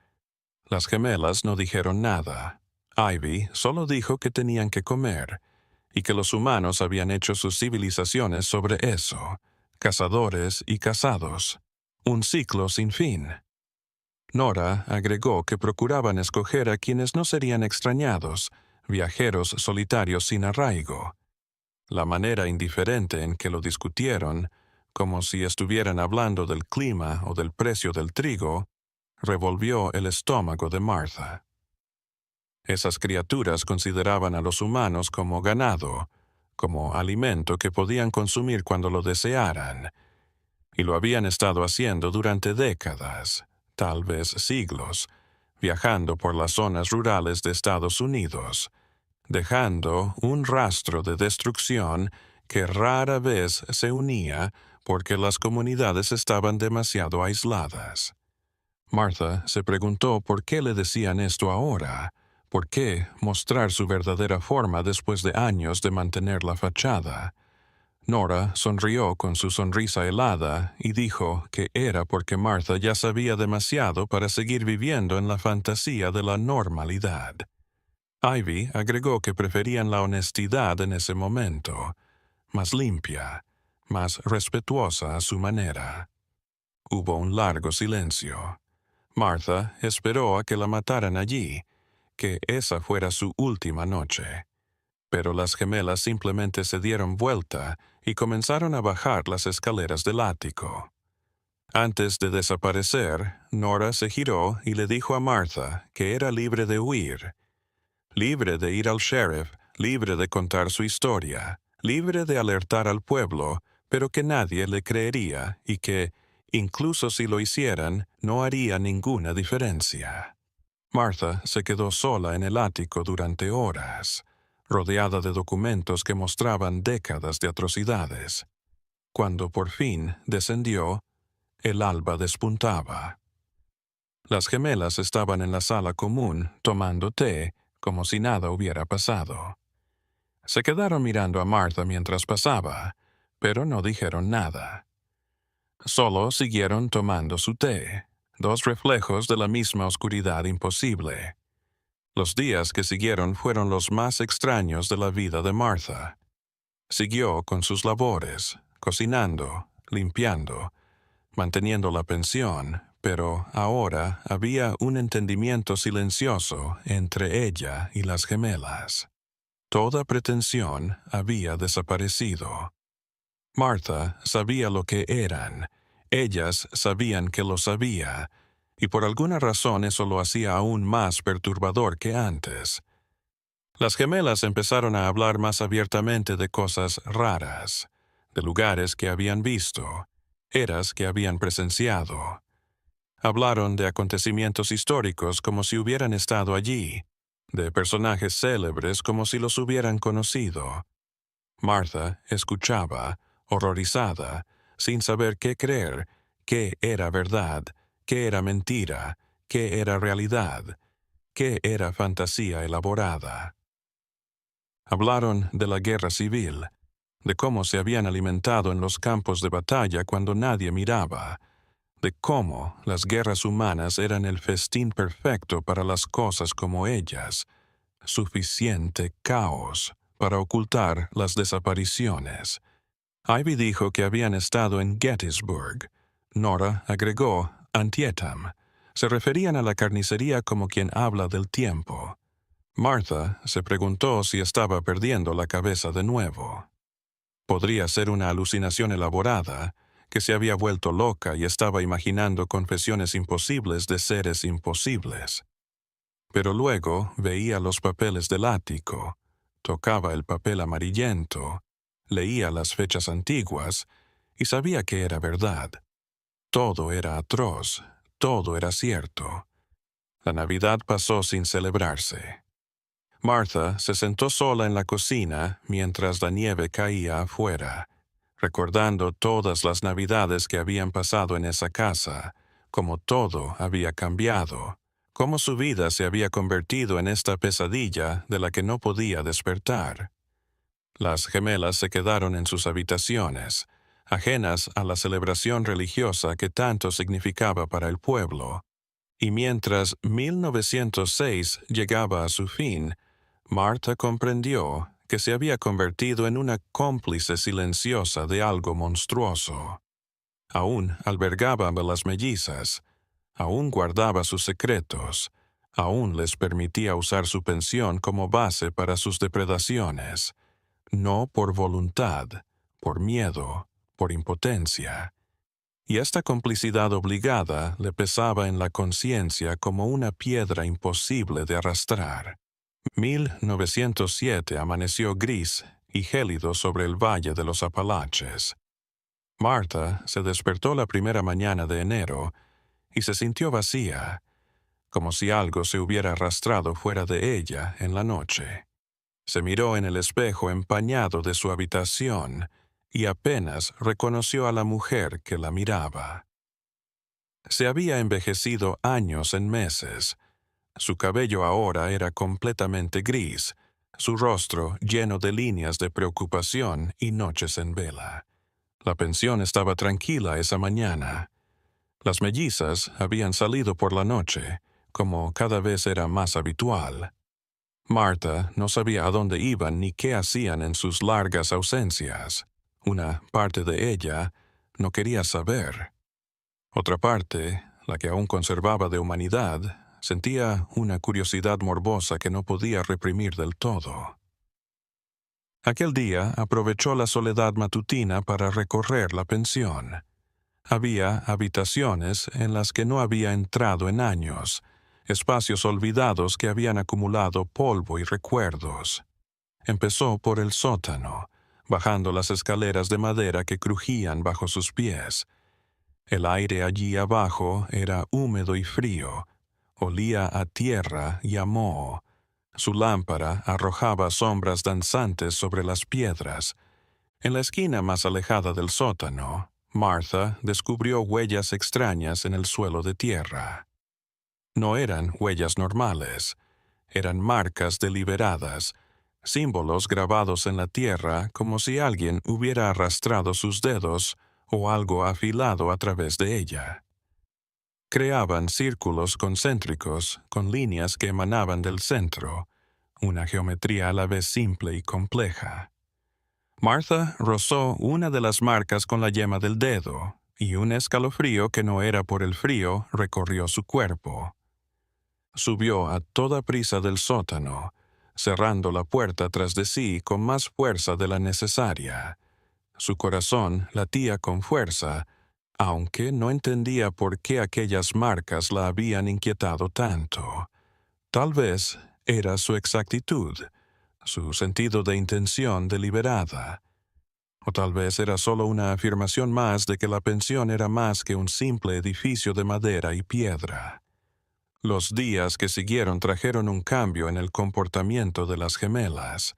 Las gemelas no dijeron nada. Ivy solo dijo que tenían que comer, y que los humanos habían hecho sus civilizaciones sobre eso, cazadores y cazados, un ciclo sin fin. Nora agregó que procuraban escoger a quienes no serían extrañados, viajeros solitarios sin arraigo. La manera indiferente en que lo discutieron, como si estuvieran hablando del clima o del precio del trigo, revolvió el estómago de Martha. Esas criaturas consideraban a los humanos como ganado, como alimento que podían consumir cuando lo desearan, y lo habían estado haciendo durante décadas, tal vez siglos, viajando por las zonas rurales de Estados Unidos, dejando un rastro de destrucción que rara vez se unía porque las comunidades estaban demasiado aisladas. Martha se preguntó por qué le decían esto ahora, por qué mostrar su verdadera forma después de años de mantener la fachada. Nora sonrió con su sonrisa helada y dijo que era porque Martha ya sabía demasiado para seguir viviendo en la fantasía de la normalidad. Ivy agregó que preferían la honestidad en ese momento, más limpia, más respetuosa a su manera. Hubo un largo silencio. Martha esperó a que la mataran allí, que esa fuera su última noche. Pero las gemelas simplemente se dieron vuelta y comenzaron a bajar las escaleras del ático. Antes de desaparecer, Nora se giró y le dijo a Martha que era libre de huir, libre de ir al sheriff, libre de contar su historia, libre de alertar al pueblo, pero que nadie le creería y que, incluso si lo hicieran, no haría ninguna diferencia. Martha se quedó sola en el ático durante horas, rodeada de documentos que mostraban décadas de atrocidades. Cuando por fin descendió, el alba despuntaba. Las gemelas estaban en la sala común tomando té, como si nada hubiera pasado. Se quedaron mirando a Martha mientras pasaba, pero no dijeron nada. Solo siguieron tomando su té, dos reflejos de la misma oscuridad imposible. Los días que siguieron fueron los más extraños de la vida de Martha. Siguió con sus labores, cocinando, limpiando, manteniendo la pensión, pero ahora había un entendimiento silencioso entre ella y las gemelas. Toda pretensión había desaparecido. Martha sabía lo que eran, ellas sabían que lo sabía, y por alguna razón eso lo hacía aún más perturbador que antes. Las gemelas empezaron a hablar más abiertamente de cosas raras, de lugares que habían visto, eras que habían presenciado. Hablaron de acontecimientos históricos como si hubieran estado allí, de personajes célebres como si los hubieran conocido. Martha escuchaba, horrorizada, sin saber qué creer, qué era verdad, qué era mentira, qué era realidad, qué era fantasía elaborada. Hablaron de la guerra civil, de cómo se habían alimentado en los campos de batalla cuando nadie miraba, de cómo las guerras humanas eran el festín perfecto para las cosas como ellas, suficiente caos para ocultar las desapariciones. Ivy dijo que habían estado en Gettysburg. Nora agregó Antietam. Se referían a la carnicería como quien habla del tiempo. Martha se preguntó si estaba perdiendo la cabeza de nuevo. Podría ser una alucinación elaborada, que se había vuelto loca y estaba imaginando confesiones imposibles de seres imposibles. Pero luego veía los papeles del ático, tocaba el papel amarillento, leía las fechas antiguas y sabía que era verdad. Todo era atroz, todo era cierto. La Navidad pasó sin celebrarse. Martha se sentó sola en la cocina mientras la nieve caía afuera, recordando todas las Navidades que habían pasado en esa casa, cómo todo había cambiado, cómo su vida se había convertido en esta pesadilla de la que no podía despertar. Las gemelas se quedaron en sus habitaciones, ajenas a la celebración religiosa que tanto significaba para el pueblo, y mientras 1906 llegaba a su fin, Martha comprendió que se había convertido en una cómplice silenciosa de algo monstruoso. Aún albergaba a las mellizas, aún guardaba sus secretos, aún les permitía usar su pensión como base para sus depredaciones, no por voluntad, por miedo, por impotencia. Y esta complicidad obligada le pesaba en la conciencia como una piedra imposible de arrastrar. 1907 amaneció gris y gélido sobre el valle de los Apalaches. Martha se despertó la primera mañana de enero y se sintió vacía, como si algo se hubiera arrastrado fuera de ella en la noche. Se miró en el espejo empañado de su habitación y apenas reconoció a la mujer que la miraba. Se había envejecido años en meses. Su cabello ahora era completamente gris, su rostro lleno de líneas de preocupación y noches en vela. La pensión estaba tranquila esa mañana. Las mellizas habían salido por la noche, como cada vez era más habitual. Martha no sabía a dónde iban ni qué hacían en sus largas ausencias. Una parte de ella no quería saber. Otra parte, la que aún conservaba de humanidad, sentía una curiosidad morbosa que no podía reprimir del todo. Aquel día aprovechó la soledad matutina para recorrer la pensión. Había habitaciones en las que no había entrado en años, espacios olvidados que habían acumulado polvo y recuerdos. Empezó por el sótano, bajando las escaleras de madera que crujían bajo sus pies. El aire allí abajo era húmedo y frío, olía a tierra y a moho. Su lámpara arrojaba sombras danzantes sobre las piedras. En la esquina más alejada del sótano, Martha descubrió huellas extrañas en el suelo de tierra. No eran huellas normales, eran marcas deliberadas, símbolos grabados en la tierra como si alguien hubiera arrastrado sus dedos o algo afilado a través de ella. Creaban círculos concéntricos con líneas que emanaban del centro, una geometría a la vez simple y compleja. Martha rozó una de las marcas con la yema del dedo, y un escalofrío que no era por el frío recorrió su cuerpo. Subió a toda prisa del sótano, cerrando la puerta tras de sí con más fuerza de la necesaria. Su corazón latía con fuerza, aunque no entendía por qué aquellas marcas la habían inquietado tanto. Tal vez era su exactitud, su sentido de intención deliberada. O tal vez era solo una afirmación más de que la pensión era más que un simple edificio de madera y piedra. Los días que siguieron trajeron un cambio en el comportamiento de las gemelas.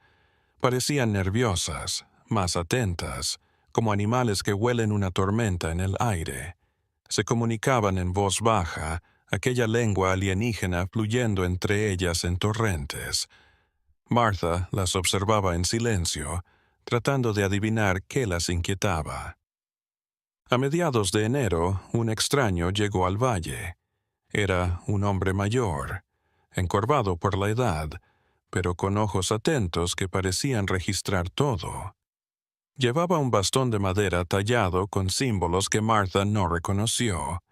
Parecían nerviosas, más atentas, como animales que huelen una tormenta en el aire. Se comunicaban en voz baja, aquella lengua alienígena fluyendo entre ellas en torrentes. Martha las observaba en silencio, tratando de adivinar qué las inquietaba. A mediados de enero, un extraño llegó al valle. Era un hombre mayor, encorvado por la edad, pero con ojos atentos que parecían registrar todo. Llevaba un bastón de madera tallado con símbolos que Martha no reconoció.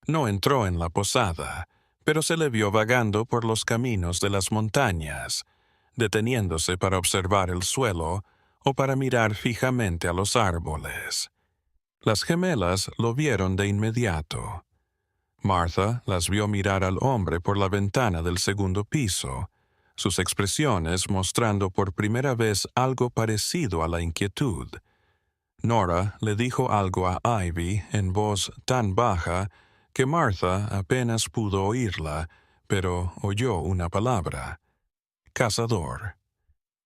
No entró en la posada, pero se le vio vagando por los caminos de las montañas, deteniéndose para observar el suelo o para mirar fijamente a los árboles. Las gemelas lo vieron de inmediato. Martha las vio mirar al hombre por la ventana del segundo piso, sus expresiones mostrando por primera vez algo parecido a la inquietud. Nora le dijo algo a Ivy en voz tan baja que Martha apenas pudo oírla, pero oyó una palabra: cazador.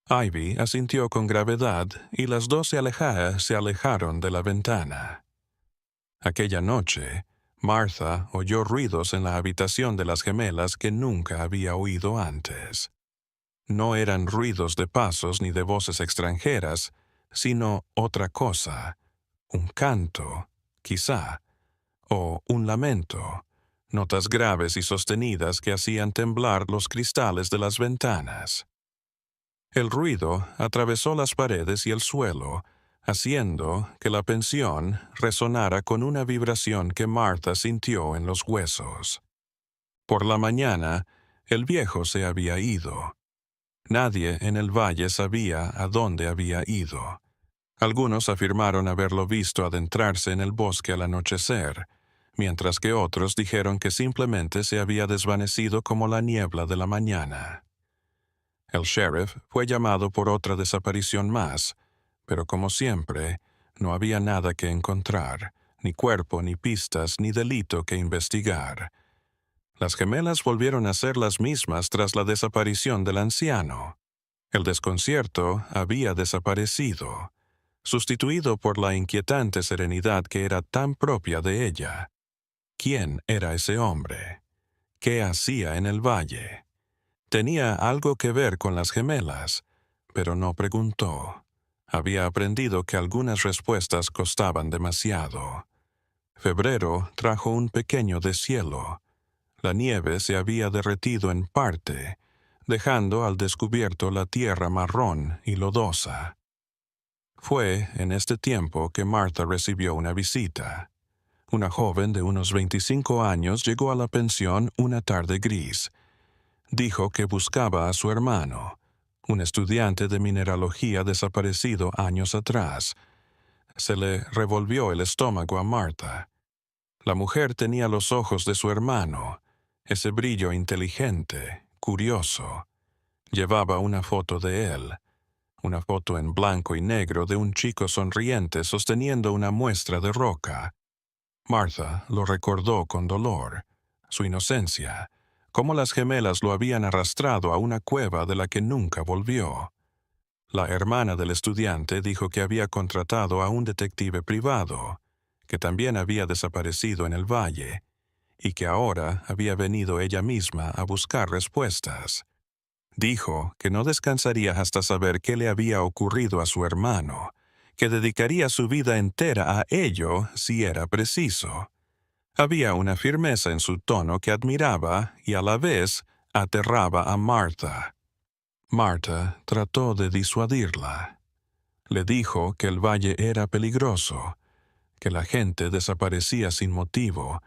Ivy asintió con gravedad y las dos se alejaron de la ventana. Aquella noche, Martha oyó ruidos en la habitación de las gemelas que nunca había oído antes. No eran ruidos de pasos ni de voces extranjeras, sino otra cosa, un canto, quizá, o un lamento, notas graves y sostenidas que hacían temblar los cristales de las ventanas. El ruido atravesó las paredes y el suelo, haciendo que la pensión resonara con una vibración que Martha sintió en los huesos. Por la mañana, el viejo se había ido. Nadie en el valle sabía a dónde había ido. Algunos afirmaron haberlo visto adentrarse en el bosque al anochecer, mientras que otros dijeron que simplemente se había desvanecido como la niebla de la mañana. El sheriff fue llamado por otra desaparición más, pero como siempre, no había nada que encontrar, ni cuerpo, ni pistas, ni delito que investigar. Las gemelas volvieron a ser las mismas tras la desaparición del anciano. El desconcierto había desaparecido, sustituido por la inquietante serenidad que era tan propia de ella. ¿Quién era ese hombre? ¿Qué hacía en el valle? Tenía algo que ver con las gemelas, pero no preguntó. Había aprendido que algunas respuestas costaban demasiado. Febrero trajo un pequeño deshielo. La nieve se había derretido en parte, dejando al descubierto la tierra marrón y lodosa. Fue en este tiempo que Martha recibió una visita. Una joven de unos 25 años llegó a la pensión una tarde gris. Dijo que buscaba a su hermano, un estudiante de mineralogía desaparecido años atrás. Se le revolvió el estómago a Martha. La mujer tenía los ojos de su hermano, ese brillo inteligente, curioso. Llevaba una foto de él, una foto en blanco y negro de un chico sonriente sosteniendo una muestra de roca. Martha lo recordó con dolor, su inocencia, cómo las gemelas lo habían arrastrado a una cueva de la que nunca volvió. La hermana del estudiante dijo que había contratado a un detective privado, que también había desaparecido en el valle, y que ahora había venido ella misma a buscar respuestas. Dijo que no descansaría hasta saber qué le había ocurrido a su hermano, que dedicaría su vida entera a ello si era preciso. Había una firmeza en su tono que admiraba y a la vez aterraba a Martha. Martha trató de disuadirla. Le dijo que el valle era peligroso, que la gente desaparecía sin motivo,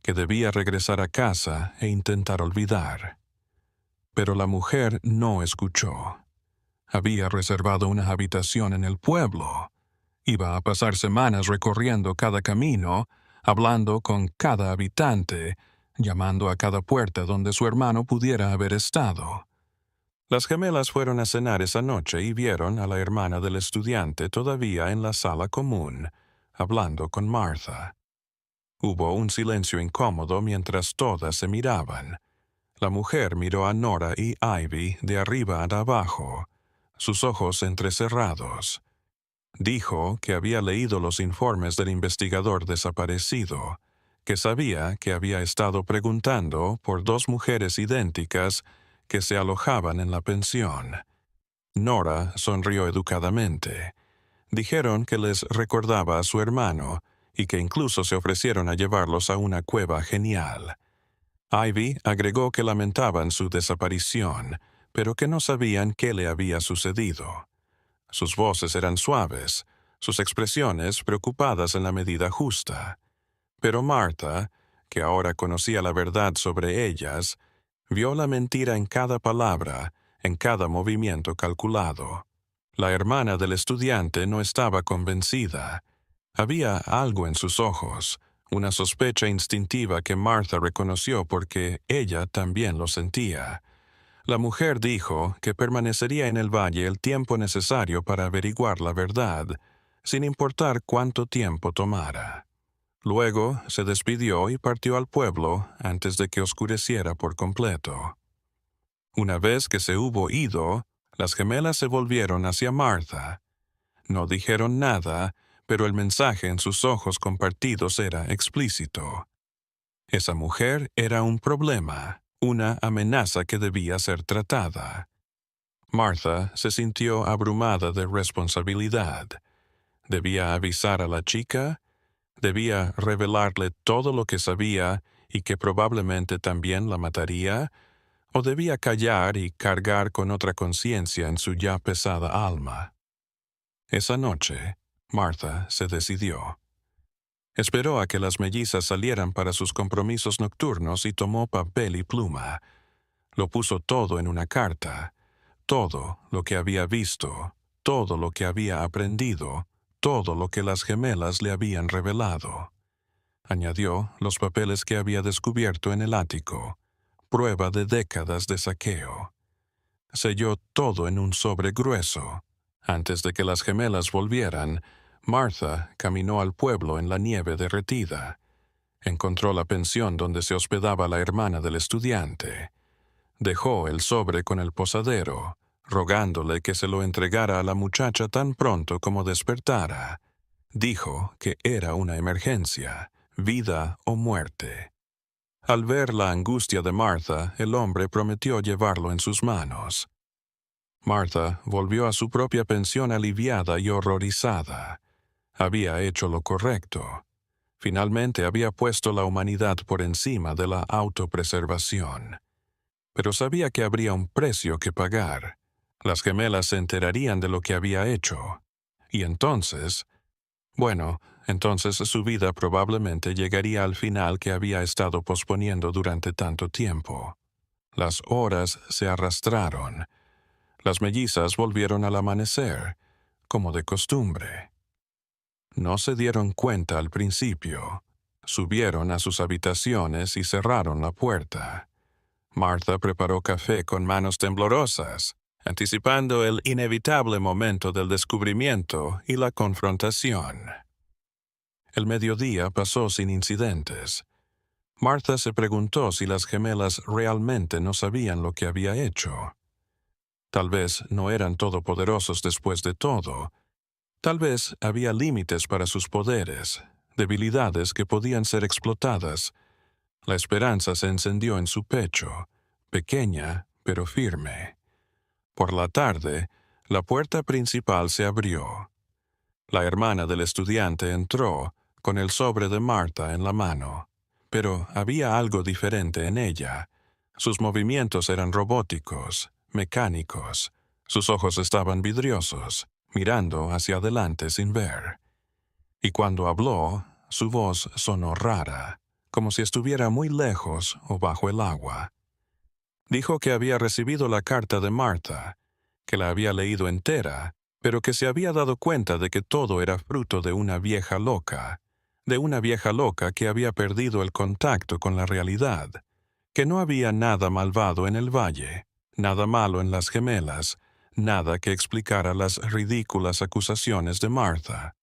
que debía regresar a casa e intentar olvidar. Pero la mujer no escuchó. Había reservado una habitación en el pueblo. Iba a pasar semanas recorriendo cada camino, hablando con cada habitante, llamando a cada puerta donde su hermano pudiera haber estado. Las gemelas fueron a cenar esa noche y vieron a la hermana del estudiante todavía en la sala común, hablando con Martha. Hubo un silencio incómodo mientras todas se miraban. La mujer miró a Nora y Ivy de arriba a abajo, sus ojos entrecerrados. Dijo que había leído los informes del investigador desaparecido, que sabía que había estado preguntando por dos mujeres idénticas que se alojaban en la pensión. Nora sonrió educadamente. Dijeron que les recordaba a su hermano y que incluso se ofrecieron a llevarlos a una cueva genial. Ivy agregó que lamentaban su desaparición, pero que no sabían qué le había sucedido. Sus voces eran suaves, sus expresiones preocupadas en la medida justa. Pero Martha, que ahora conocía la verdad sobre ellas, vio la mentira en cada palabra, en cada movimiento calculado. La hermana del estudiante no estaba convencida. Había algo en sus ojos, una sospecha instintiva que Martha reconoció porque ella también lo sentía. La mujer dijo que permanecería en el valle el tiempo necesario para averiguar la verdad, sin importar cuánto tiempo tomara. Luego se despidió y partió al pueblo antes de que oscureciera por completo. Una vez que se hubo ido, las gemelas se volvieron hacia Martha. No dijeron nada, pero el mensaje en sus ojos compartidos era explícito. Esa mujer era un problema, una amenaza que debía ser tratada. Martha se sintió abrumada de responsabilidad. Debía avisar a la chica, debía revelarle todo lo que sabía y que probablemente también la mataría, o debía callar y cargar con otra conciencia en su ya pesada alma. Esa noche, Martha se decidió. Esperó a que las mellizas salieran para sus compromisos nocturnos y tomó papel y pluma. Lo puso todo en una carta, todo lo que había visto, todo lo que había aprendido, todo lo que las gemelas le habían revelado. Añadió los papeles que había descubierto en el ático, prueba de décadas de saqueo. Selló todo en un sobre grueso. Antes de que las gemelas volvieran, Martha caminó al pueblo en la nieve derretida. Encontró la pensión donde se hospedaba la hermana del estudiante. Dejó el sobre con el posadero, rogándole que se lo entregara a la muchacha tan pronto como despertara. Dijo que era una emergencia, vida o muerte. Al ver la angustia de Martha, el hombre prometió llevarlo en sus manos. Martha volvió a su propia pensión aliviada y horrorizada. Había hecho lo correcto. Finalmente había puesto la humanidad por encima de la autopreservación. Pero sabía que habría un precio que pagar. Las gemelas se enterarían de lo que había hecho. Y entonces su vida probablemente llegaría al final que había estado posponiendo durante tanto tiempo. Las horas se arrastraron. Las mellizas volvieron al amanecer, como de costumbre. No se dieron cuenta al principio. Subieron a sus habitaciones y cerraron la puerta. Martha preparó café con manos temblorosas. anticipando el inevitable momento del descubrimiento y la confrontación. El mediodía pasó sin incidentes. Martha se preguntó si las gemelas realmente no sabían lo que había hecho. Tal vez no eran todopoderosos después de todo. Tal vez había límites para sus poderes, debilidades que podían ser explotadas. La esperanza se encendió en su pecho, pequeña pero firme. Por la tarde, la puerta principal se abrió. La hermana del estudiante entró, con el sobre de Martha en la mano. Pero había algo diferente en ella. Sus movimientos eran robóticos, mecánicos. Sus ojos estaban vidriosos, mirando hacia adelante sin ver. Y cuando habló, su voz sonó rara, como si estuviera muy lejos o bajo el agua. Dijo que había recibido la carta de Martha, que la había leído entera, pero que se había dado cuenta de que todo era fruto de una vieja loca que había perdido el contacto con la realidad, que no había nada malvado en el valle, nada malo en las gemelas, nada que explicara las ridículas acusaciones de Martha.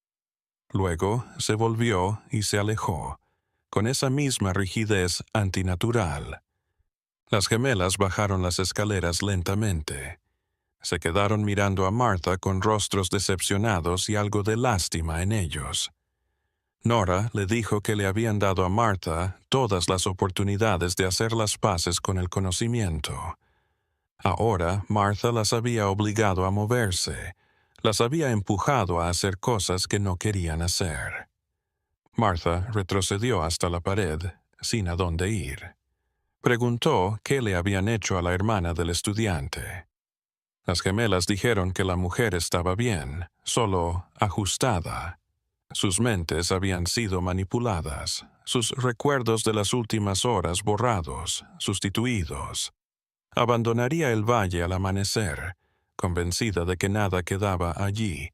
Luego se volvió y se alejó, con esa misma rigidez antinatural. Las gemelas bajaron las escaleras lentamente. Se quedaron mirando a Martha con rostros decepcionados y algo de lástima en ellos. Nora le dijo que le habían dado a Martha todas las oportunidades de hacer las paces con el conocimiento. Ahora Martha las había obligado a moverse, las había empujado a hacer cosas que no querían hacer. Martha retrocedió hasta la pared, sin a dónde ir. Preguntó qué le habían hecho a la hermana del estudiante. Las gemelas dijeron que la mujer estaba bien, solo ajustada. Sus mentes habían sido manipuladas, sus recuerdos de las últimas horas borrados, sustituidos. Abandonaría el valle al amanecer, convencida de que nada quedaba allí,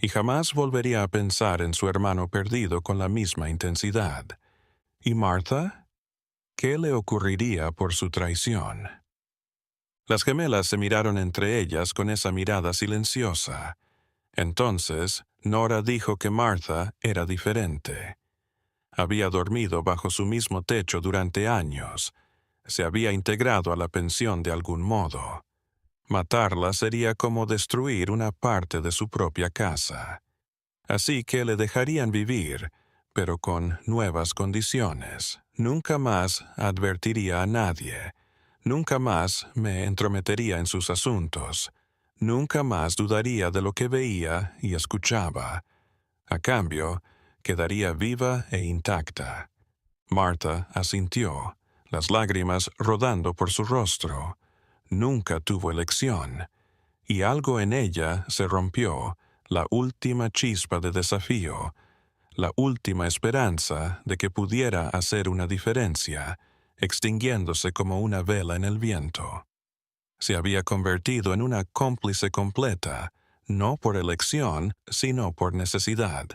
y jamás volvería a pensar en su hermano perdido con la misma intensidad. ¿Y Martha? ¿Qué le ocurriría por su traición? Las gemelas se miraron entre ellas con esa mirada silenciosa. Entonces, Nora dijo que Martha era diferente. Había dormido bajo su mismo techo durante años. Se había integrado a la pensión de algún modo. Matarla sería como destruir una parte de su propia casa. Así que le dejarían vivir, pero con nuevas condiciones. Nunca más advertiría a nadie. Nunca más me entrometería en sus asuntos. Nunca más dudaría de lo que veía y escuchaba. A cambio, quedaría viva e intacta. Martha asintió, las lágrimas rodando por su rostro. Nunca tuvo elección, y algo en ella se rompió, la última chispa de desafío, la última esperanza de que pudiera hacer una diferencia, extinguiéndose como una vela en el viento. Se había convertido en una cómplice completa, no por elección, sino por necesidad.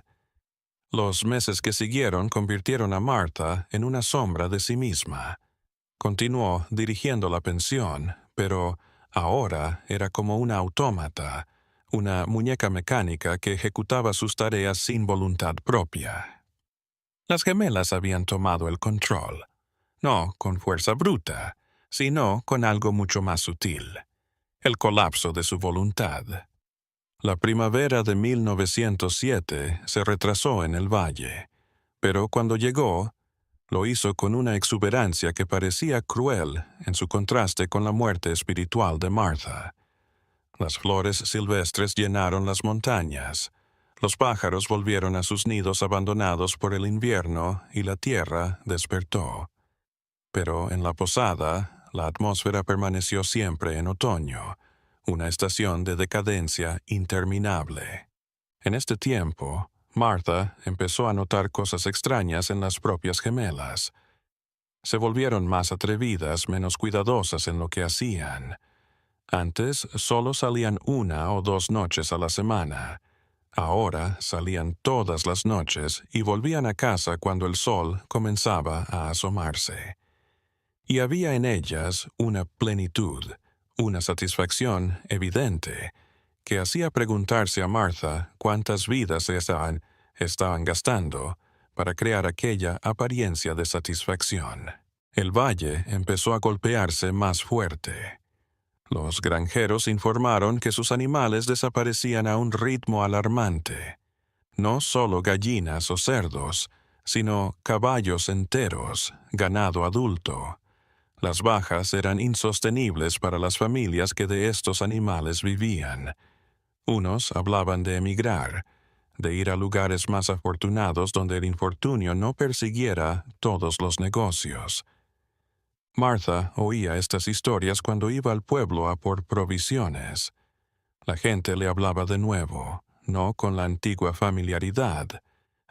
Los meses que siguieron convirtieron a Martha en una sombra de sí misma. Continuó dirigiendo la pensión, pero ahora era como una autómata, una muñeca mecánica que ejecutaba sus tareas sin voluntad propia. Las gemelas habían tomado el control, no con fuerza bruta, sino con algo mucho más sutil, el colapso de su voluntad. La primavera de 1907 se retrasó en el valle, pero cuando llegó, lo hizo con una exuberancia que parecía cruel en su contraste con la muerte espiritual de Martha. Las flores silvestres llenaron las montañas, los pájaros volvieron a sus nidos abandonados por el invierno y la tierra despertó. Pero en la posada, la atmósfera permaneció siempre en otoño, una estación de decadencia interminable. En este tiempo, Martha empezó a notar cosas extrañas en las propias gemelas. Se volvieron más atrevidas, menos cuidadosas en lo que hacían. Antes solo salían 1 o 2 noches a la semana. Ahora salían todas las noches y volvían a casa cuando el sol comenzaba a asomarse. Y había en ellas una plenitud, Una satisfacción evidente que hacía preguntarse a Martha cuántas vidas estaban gastando para crear aquella apariencia de satisfacción. El valle empezó a golpearse más fuerte. Los granjeros informaron que sus animales desaparecían a un ritmo alarmante. No solo gallinas o cerdos, sino caballos enteros, ganado adulto. Las bajas eran insostenibles para las familias que de estos animales vivían. Unos hablaban de emigrar, de ir a lugares más afortunados donde el infortunio no persiguiera todos los negocios. Martha oía estas historias cuando iba al pueblo a por provisiones. La gente le hablaba de nuevo, no con la antigua familiaridad,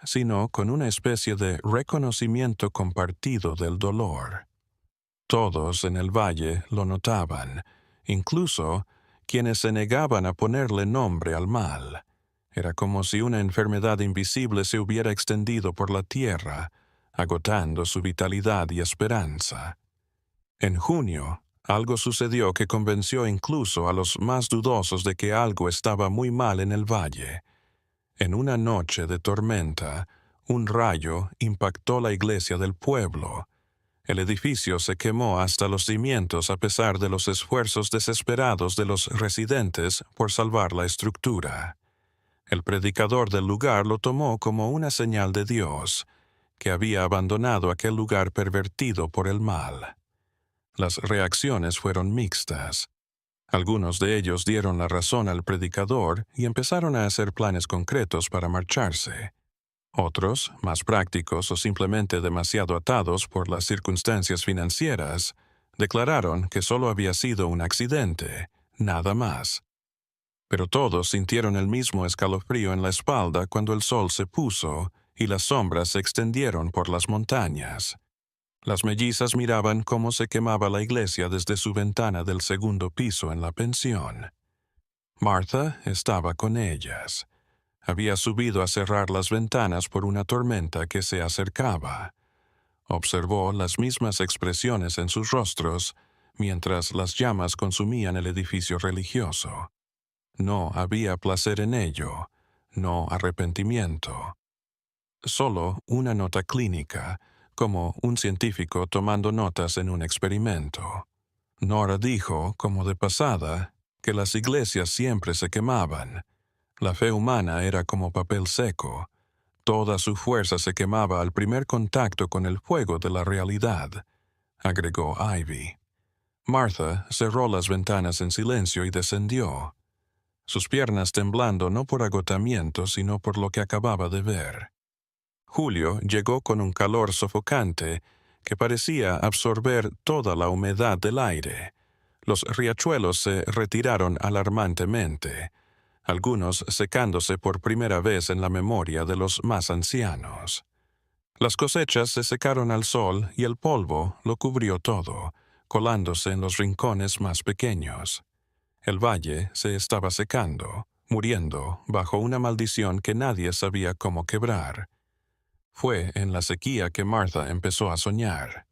sino con una especie de reconocimiento compartido del dolor. Todos en el valle lo notaban, incluso quienes se negaban a ponerle nombre al mal. Era como si una enfermedad invisible se hubiera extendido por la tierra, agotando su vitalidad y esperanza. En junio, algo sucedió que convenció incluso a los más dudosos de que algo estaba muy mal en el valle. En una noche de tormenta, un rayo impactó la iglesia del pueblo. El edificio se quemó hasta los cimientos a pesar de los esfuerzos desesperados de los residentes por salvar la estructura. El predicador del lugar lo tomó como una señal de Dios, que había abandonado aquel lugar pervertido por el mal. Las reacciones fueron mixtas. Algunos de ellos dieron la razón al predicador y empezaron a hacer planes concretos para marcharse. Otros, más prácticos o simplemente demasiado atados por las circunstancias financieras, declararon que solo había sido un accidente, nada más. Pero todos sintieron el mismo escalofrío en la espalda cuando el sol se puso y las sombras se extendieron por las montañas. Las mellizas miraban cómo se quemaba la iglesia desde su ventana del segundo piso en la pensión. Martha estaba con ellas. Había subido a cerrar las ventanas por una tormenta que se acercaba. Observó las mismas expresiones en sus rostros mientras las llamas consumían el edificio religioso. No había placer en ello, no arrepentimiento. Solo una nota clínica, como un científico tomando notas en un experimento. Nora dijo, como de pasada, que las iglesias siempre se quemaban. La fe humana era como papel seco. Toda su fuerza se quemaba al primer contacto con el fuego de la realidad, agregó Ivy. Martha cerró las ventanas en silencio y descendió, sus piernas temblando no por agotamiento, sino por lo que acababa de ver. Julio llegó con un calor sofocante que parecía absorber toda la humedad del aire. Los riachuelos se retiraron alarmantemente, algunos secándose por primera vez en la memoria de los más ancianos. Las cosechas se secaron al sol y el polvo lo cubrió todo, colándose en los rincones más pequeños. El valle se estaba secando, muriendo bajo una maldición que nadie sabía cómo quebrar. Fue en la sequía que Martha empezó a soñar.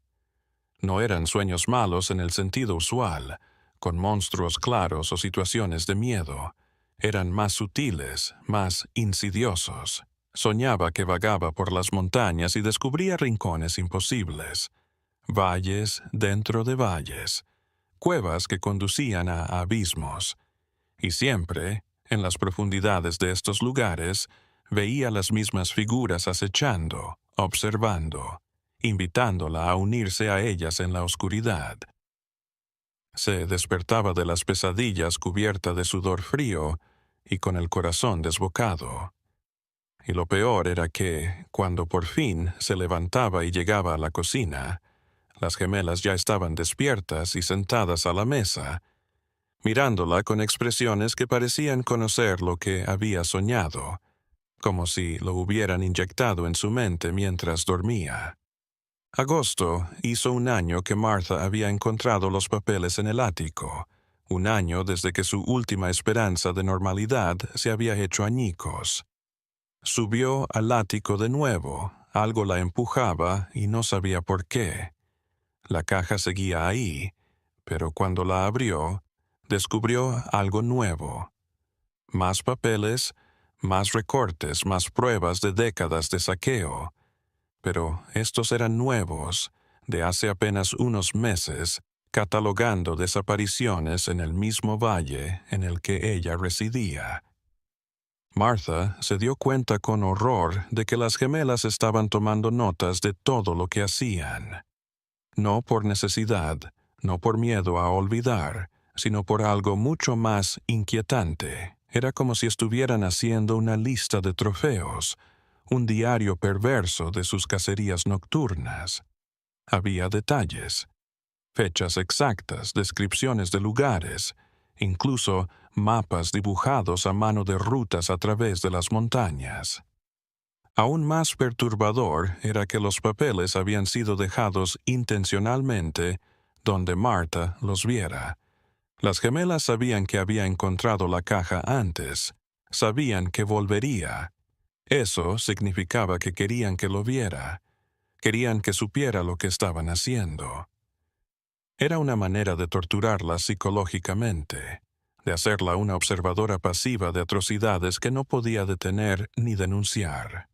No eran sueños malos en el sentido usual, con monstruos claros o situaciones de miedo. Eran más sutiles, más insidiosos. Soñaba que vagaba por las montañas y descubría rincones imposibles, valles dentro de valles, cuevas que conducían a abismos. Y siempre, en las profundidades de estos lugares, veía las mismas figuras acechando, observando, invitándola a unirse a ellas en la oscuridad. Se despertaba de las pesadillas cubierta de sudor frío y con el corazón desbocado. Y lo peor era que, cuando por fin se levantaba y llegaba a la cocina, las gemelas ya estaban despiertas y sentadas a la mesa, mirándola con expresiones que parecían conocer lo que había soñado, como si lo hubieran inyectado en su mente mientras dormía. Agosto hizo un año que Martha había encontrado los papeles en el ático, un año desde que su última esperanza de normalidad se había hecho añicos. Subió al ático de nuevo, algo la empujaba y no sabía por qué. La caja seguía ahí, pero cuando la abrió, descubrió algo nuevo. Más papeles, más recortes, más pruebas de décadas de saqueo. Pero estos eran nuevos, de hace apenas unos meses, catalogando desapariciones en el mismo valle en el que ella residía. Martha se dio cuenta con horror de que las gemelas estaban tomando notas de todo lo que hacían. No por necesidad, no por miedo a olvidar, sino por algo mucho más inquietante. Era como si estuvieran haciendo una lista de trofeos, un diario perverso de sus cacerías nocturnas. Había detalles, fechas exactas, descripciones de lugares, incluso mapas dibujados a mano de rutas a través de las montañas. Aún más perturbador era que los papeles habían sido dejados intencionalmente donde Martha los viera. Las gemelas sabían que había encontrado la caja antes, sabían que volvería. Eso significaba que querían que lo viera, querían que supiera lo que estaban haciendo. Era una manera de torturarla psicológicamente, de hacerla una observadora pasiva de atrocidades que no podía detener ni denunciar.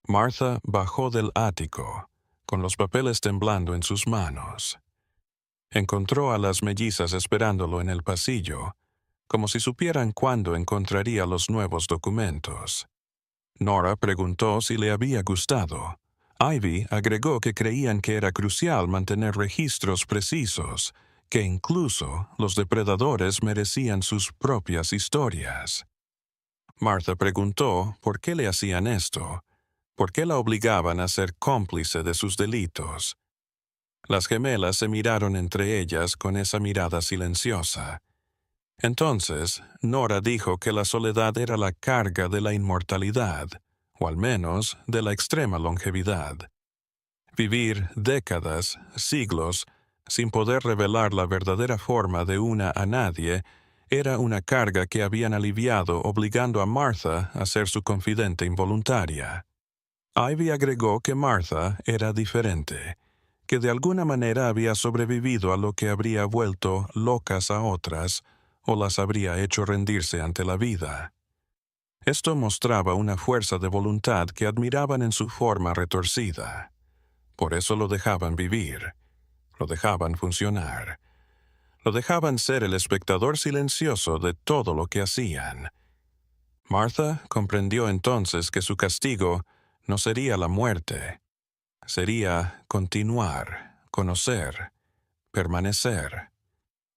Martha bajó del ático, con los papeles temblando en sus manos. Encontró a las mellizas esperándolo en el pasillo, como si supieran cuándo encontraría los nuevos documentos. Nora preguntó si le había gustado. Ivy agregó que creían que era crucial mantener registros precisos, que incluso los depredadores merecían sus propias historias. Martha preguntó por qué le hacían esto, por qué la obligaban a ser cómplice de sus delitos. Las gemelas se miraron entre ellas con esa mirada silenciosa. Entonces, Nora dijo que la soledad era la carga de la inmortalidad, o al menos de la extrema longevidad. Vivir décadas, siglos, sin poder revelar la verdadera forma de una a nadie, era una carga que habían aliviado obligando a Martha a ser su confidente involuntaria. Ivy agregó que Martha era diferente, que de alguna manera había sobrevivido a lo que habría vuelto locas a otras, o las habría hecho rendirse ante la vida. Esto mostraba una fuerza de voluntad que admiraban en su forma retorcida. Por eso lo dejaban vivir, lo dejaban funcionar, lo dejaban ser el espectador silencioso de todo lo que hacían. Martha comprendió entonces que su castigo no sería la muerte, sería continuar, conocer, permanecer.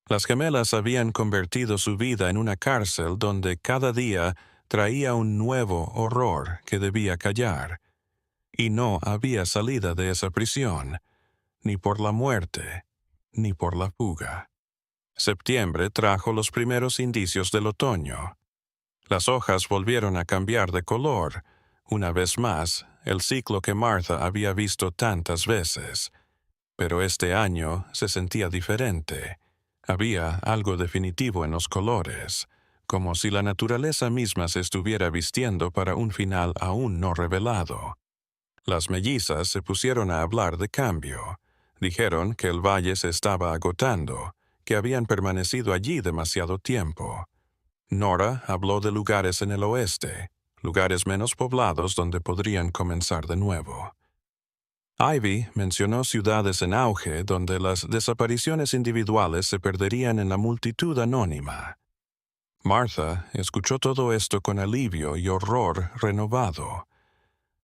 Las gemelas habían convertido su vida en una cárcel donde cada día traía un nuevo horror que debía callar, y no había salida de esa prisión, ni por la muerte, ni por la fuga. Septiembre trajo los primeros indicios del otoño. Las hojas volvieron a cambiar de color, una vez más, el ciclo que Martha había visto tantas veces. Pero este año se sentía diferente. Había algo definitivo en los colores, como si la naturaleza misma se estuviera vistiendo para un final aún no revelado. Las mellizas se pusieron a hablar de cambio. Dijeron que el valle se estaba agotando, que habían permanecido allí demasiado tiempo. Nora habló de lugares en el oeste, lugares menos poblados donde podrían comenzar de nuevo. Ivy mencionó ciudades en auge donde las desapariciones individuales se perderían en la multitud anónima. Martha escuchó todo esto con alivio y horror renovado.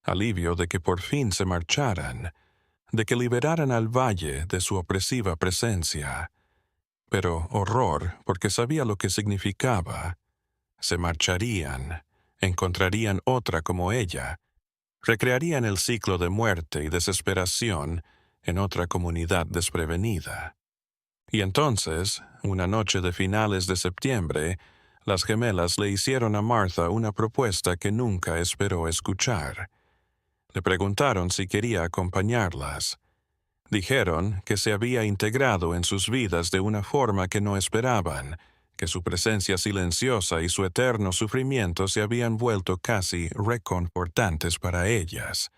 Alivio de que por fin se marcharan, de que liberaran al valle de su opresiva presencia. Pero horror porque sabía lo que significaba. Se marcharían, encontrarían otra como ella, recrearían el ciclo de muerte y desesperación en otra comunidad desprevenida. Y entonces, una noche de finales de septiembre, las gemelas le hicieron a Martha una propuesta que nunca esperó escuchar. Le preguntaron si quería acompañarlas. Dijeron que se había integrado en sus vidas de una forma que no esperaban, que su presencia silenciosa y su eterno sufrimiento se habían vuelto casi reconfortantes para ellas.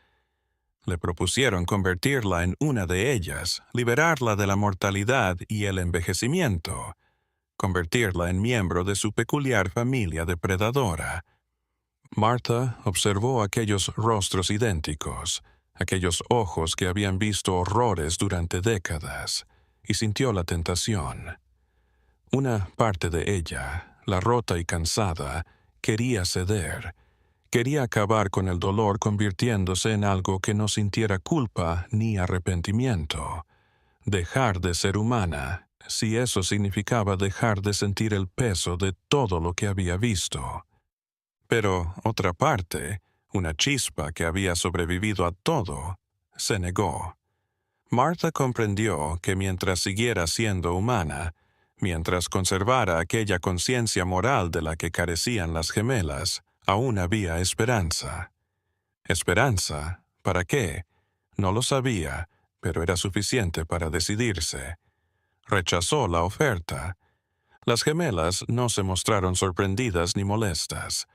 Le propusieron convertirla en una de ellas, liberarla de la mortalidad y el envejecimiento, convertirla en miembro de su peculiar familia depredadora. Martha observó aquellos rostros idénticos, aquellos ojos que habían visto horrores durante décadas, y sintió la tentación. Una parte de ella, la rota y cansada, quería ceder. Quería acabar con el dolor convirtiéndose en algo que no sintiera culpa ni arrepentimiento. Dejar de ser humana, si eso significaba dejar de sentir el peso de todo lo que había visto. Pero otra parte, una chispa que había sobrevivido a todo, se negó. Martha comprendió que mientras siguiera siendo humana, mientras conservara aquella conciencia moral de la que carecían las gemelas, aún había esperanza. ¿Esperanza? ¿Para qué? No lo sabía, pero era suficiente para decidirse. Rechazó la oferta. Las gemelas no se mostraron sorprendidas ni molestas.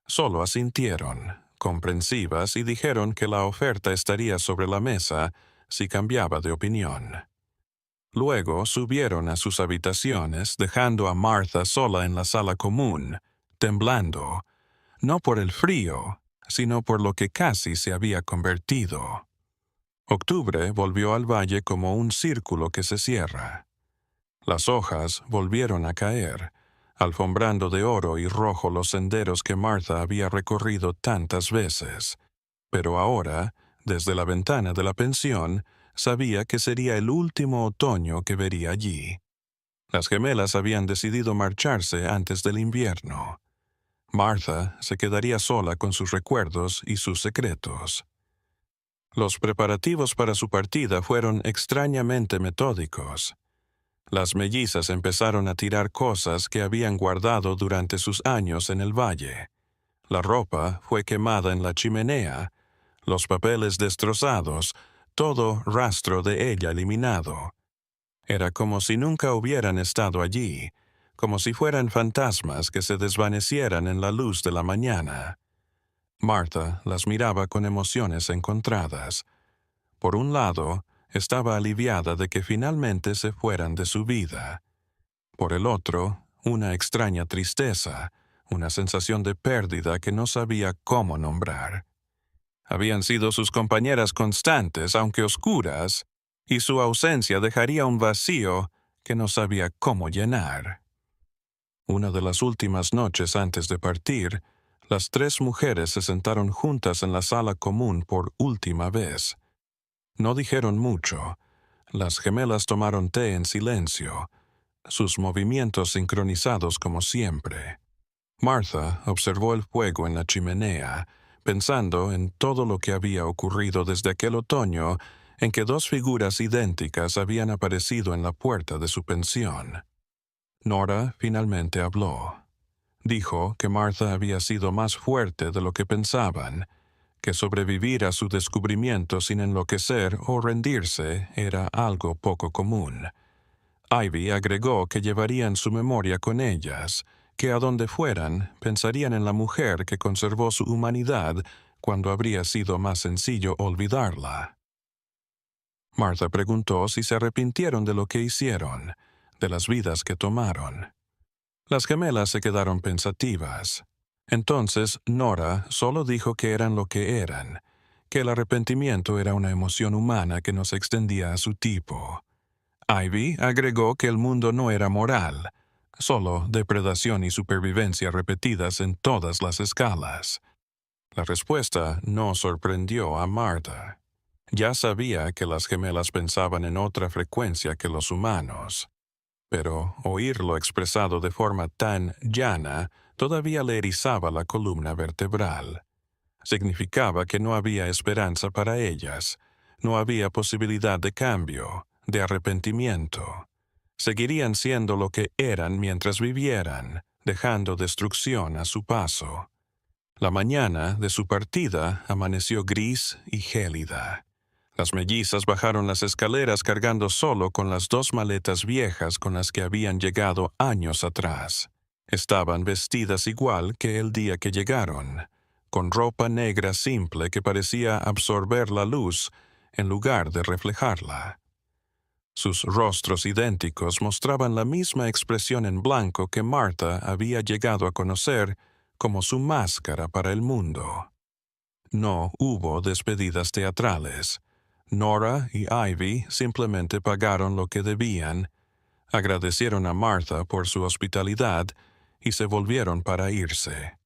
Solo asintieron, comprensivas, y dijeron que la oferta estaría sobre la mesa si cambiaba de opinión. Luego subieron a sus habitaciones, dejando a Martha sola en la sala común, temblando, no por el frío, sino por lo que casi se había convertido. Octubre volvió al valle como un círculo que se cierra. Las hojas volvieron a caer, alfombrando de oro y rojo los senderos que Martha había recorrido tantas veces. Pero ahora, desde la ventana de la pensión, sabía que sería el último otoño que vería allí. Las gemelas habían decidido marcharse antes del invierno. Martha se quedaría sola con sus recuerdos y sus secretos. Los preparativos para su partida fueron extrañamente metódicos. Las mellizas empezaron a tirar cosas que habían guardado durante sus años en el valle. La ropa fue quemada en la chimenea, los papeles destrozados, todo rastro de ella eliminado. Era como si nunca hubieran estado allí, como si fueran fantasmas que se desvanecieran en la luz de la mañana. Martha las miraba con emociones encontradas. Por un lado, estaba aliviada de que finalmente se fueran de su vida. Por el otro, una extraña tristeza, una sensación de pérdida que no sabía cómo nombrar. Habían sido sus compañeras constantes, aunque oscuras, y su ausencia dejaría un vacío que no sabía cómo llenar. Una de las últimas noches antes de partir, las tres mujeres se sentaron juntas en la sala común por última vez. No dijeron mucho. Las gemelas tomaron té en silencio, sus movimientos sincronizados como siempre. Martha observó el fuego en la chimenea, pensando en todo lo que había ocurrido desde aquel otoño en que dos figuras idénticas habían aparecido en la puerta de su pensión. Nora finalmente habló. Dijo que Martha había sido más fuerte de lo que pensaban, que sobrevivir a su descubrimiento sin enloquecer o rendirse era algo poco común. Ivy agregó que llevarían su memoria con ellas, que a donde fueran pensarían en la mujer que conservó su humanidad cuando habría sido más sencillo olvidarla. Martha preguntó si se arrepintieron de lo que hicieron, de las vidas que tomaron. Las gemelas se quedaron pensativas. Entonces Nora solo dijo que eran lo que eran, que el arrepentimiento era una emoción humana que no se extendía a su tipo. Ivy agregó que el mundo no era moral, solo depredación y supervivencia repetidas en todas las escalas. La respuesta no sorprendió a Martha. Ya sabía que las gemelas pensaban en otra frecuencia que los humanos, pero oírlo expresado de forma tan llana todavía le erizaba la columna vertebral. Significaba que no había esperanza para ellas, no había posibilidad de cambio, de arrepentimiento. Seguirían siendo lo que eran mientras vivieran, dejando destrucción a su paso. La mañana de su partida amaneció gris y gélida. Las mellizas bajaron las escaleras cargando solo con las dos maletas viejas con las que habían llegado años atrás. Estaban vestidas igual que el día que llegaron, con ropa negra simple que parecía absorber la luz en lugar de reflejarla. Sus rostros idénticos mostraban la misma expresión en blanco que Martha había llegado a conocer como su máscara para el mundo. No hubo despedidas teatrales. Nora y Ivy simplemente pagaron lo que debían, agradecieron a Martha por su hospitalidad y se volvieron para irse.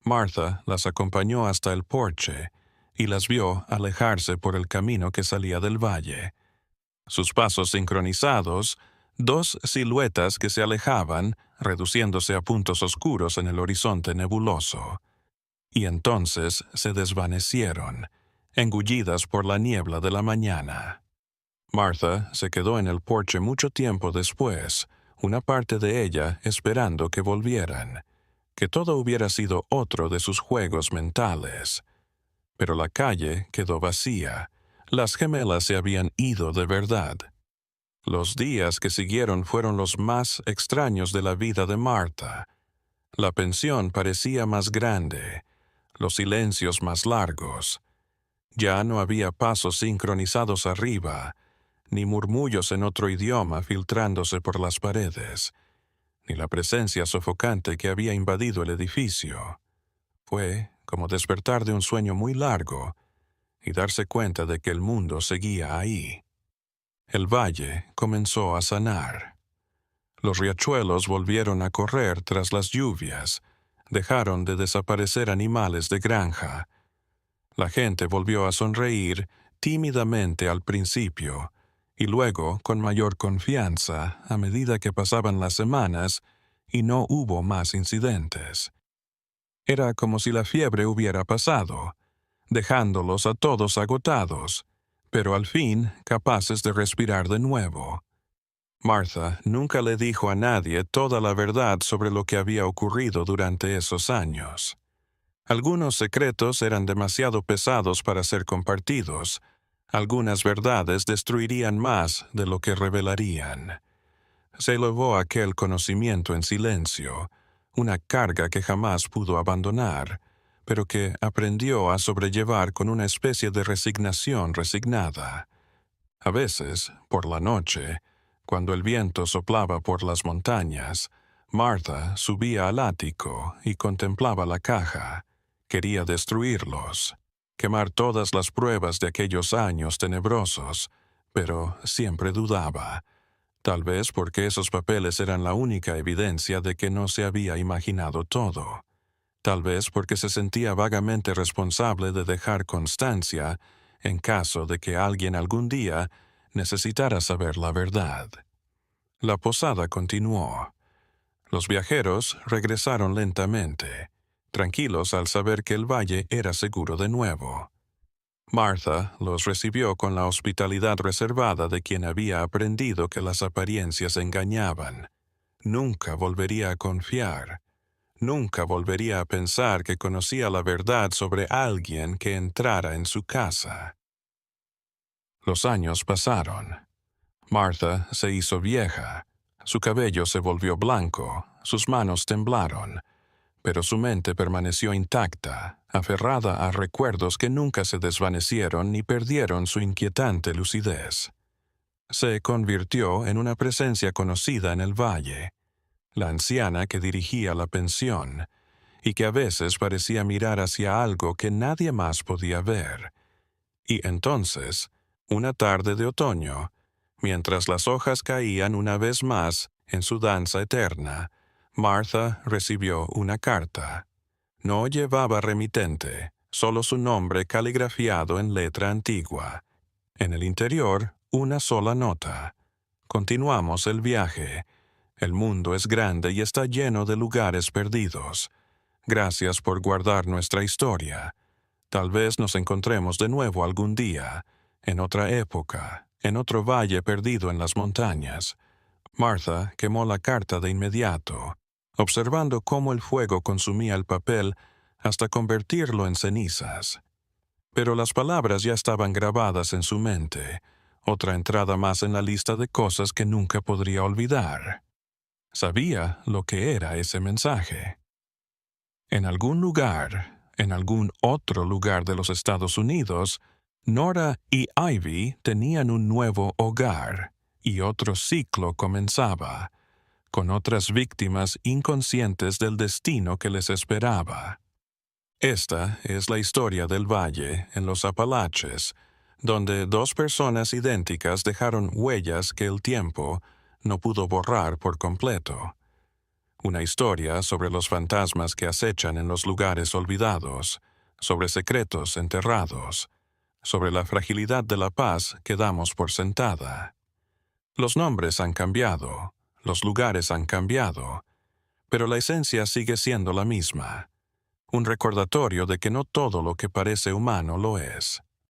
Martha las acompañó hasta el porche y las vio alejarse por el camino que salía del valle. Sus pasos sincronizados, dos siluetas que se alejaban, reduciéndose a puntos oscuros en el horizonte nebuloso. Y entonces se desvanecieron, engullidas por la niebla de la mañana. Martha se quedó en el porche mucho tiempo después, una parte de ella esperando que volvieran, que todo hubiera sido otro de sus juegos mentales. Pero la calle quedó vacía. Las gemelas se habían ido de verdad. Los días que siguieron fueron los más extraños de la vida de Martha. La pensión parecía más grande, los silencios más largos. Ya no había pasos sincronizados arriba, ni murmullos en otro idioma filtrándose por las paredes, ni la presencia sofocante que había invadido el edificio. Fue como despertar de un sueño muy largo y darse cuenta de que el mundo seguía ahí. El valle comenzó a sanar. Los riachuelos volvieron a correr tras las lluvias, dejaron de desaparecer animales de granja. La gente volvió a sonreír tímidamente al principio, y luego con mayor confianza a medida que pasaban las semanas y no hubo más incidentes. Era como si la fiebre hubiera pasado, dejándolos a todos agotados, pero al fin capaces de respirar de nuevo. Martha nunca le dijo a nadie toda la verdad sobre lo que había ocurrido durante esos años. Algunos secretos eran demasiado pesados para ser compartidos. Algunas verdades destruirían más de lo que revelarían. Se elevó aquel conocimiento en silencio, una carga que jamás pudo abandonar, pero que aprendió a sobrellevar con una especie de resignación resignada. A veces, por la noche, cuando el viento soplaba por las montañas, Martha subía al ático y contemplaba la caja. Quería destruirlos, quemar todas las pruebas de aquellos años tenebrosos, pero siempre dudaba. Tal vez porque esos papeles eran la única evidencia de que no se había imaginado todo. Tal vez porque se sentía vagamente responsable de dejar constancia en caso de que alguien algún día necesitara saber la verdad. La posada continuó. Los viajeros regresaron lentamente, tranquilos al saber que el valle era seguro de nuevo. Martha los recibió con la hospitalidad reservada de quien había aprendido que las apariencias engañaban. Nunca volvería a confiar. Nunca volvería a pensar que conocía la verdad sobre alguien que entrara en su casa. Los años pasaron. Martha se hizo vieja. Su cabello se volvió blanco, sus manos temblaron, pero su mente permaneció intacta, aferrada a recuerdos que nunca se desvanecieron ni perdieron su inquietante lucidez. Se convirtió en una presencia conocida en el valle, la anciana que dirigía la pensión, y que a veces parecía mirar hacia algo que nadie más podía ver. Y entonces, una tarde de otoño, mientras las hojas caían una vez más en su danza eterna, Martha recibió una carta. No llevaba remitente, solo su nombre caligrafiado en letra antigua. En el interior, una sola nota. Continuamos el viaje. El mundo es grande y está lleno de lugares perdidos. Gracias por guardar nuestra historia. Tal vez nos encontremos de nuevo algún día, en otra época, en otro valle perdido en las montañas. Martha quemó la carta de inmediato, observando cómo el fuego consumía el papel hasta convertirlo en cenizas. Pero las palabras ya estaban grabadas en su mente, otra entrada más en la lista de cosas que nunca podría olvidar. Sabía lo que era ese mensaje. En algún lugar, en algún otro lugar de los Estados Unidos, Nora y Ivy tenían un nuevo hogar. y otro ciclo comenzaba, con otras víctimas inconscientes del destino que les esperaba. Esta es la historia del valle en los Apalaches, donde dos personas idénticas dejaron huellas que el tiempo no pudo borrar por completo. Una historia sobre los fantasmas que acechan en los lugares olvidados, sobre secretos enterrados, sobre la fragilidad de la paz que damos por sentada. Los nombres han cambiado, los lugares han cambiado, pero la esencia sigue siendo la misma. Un recordatorio de que no todo lo que parece humano lo es.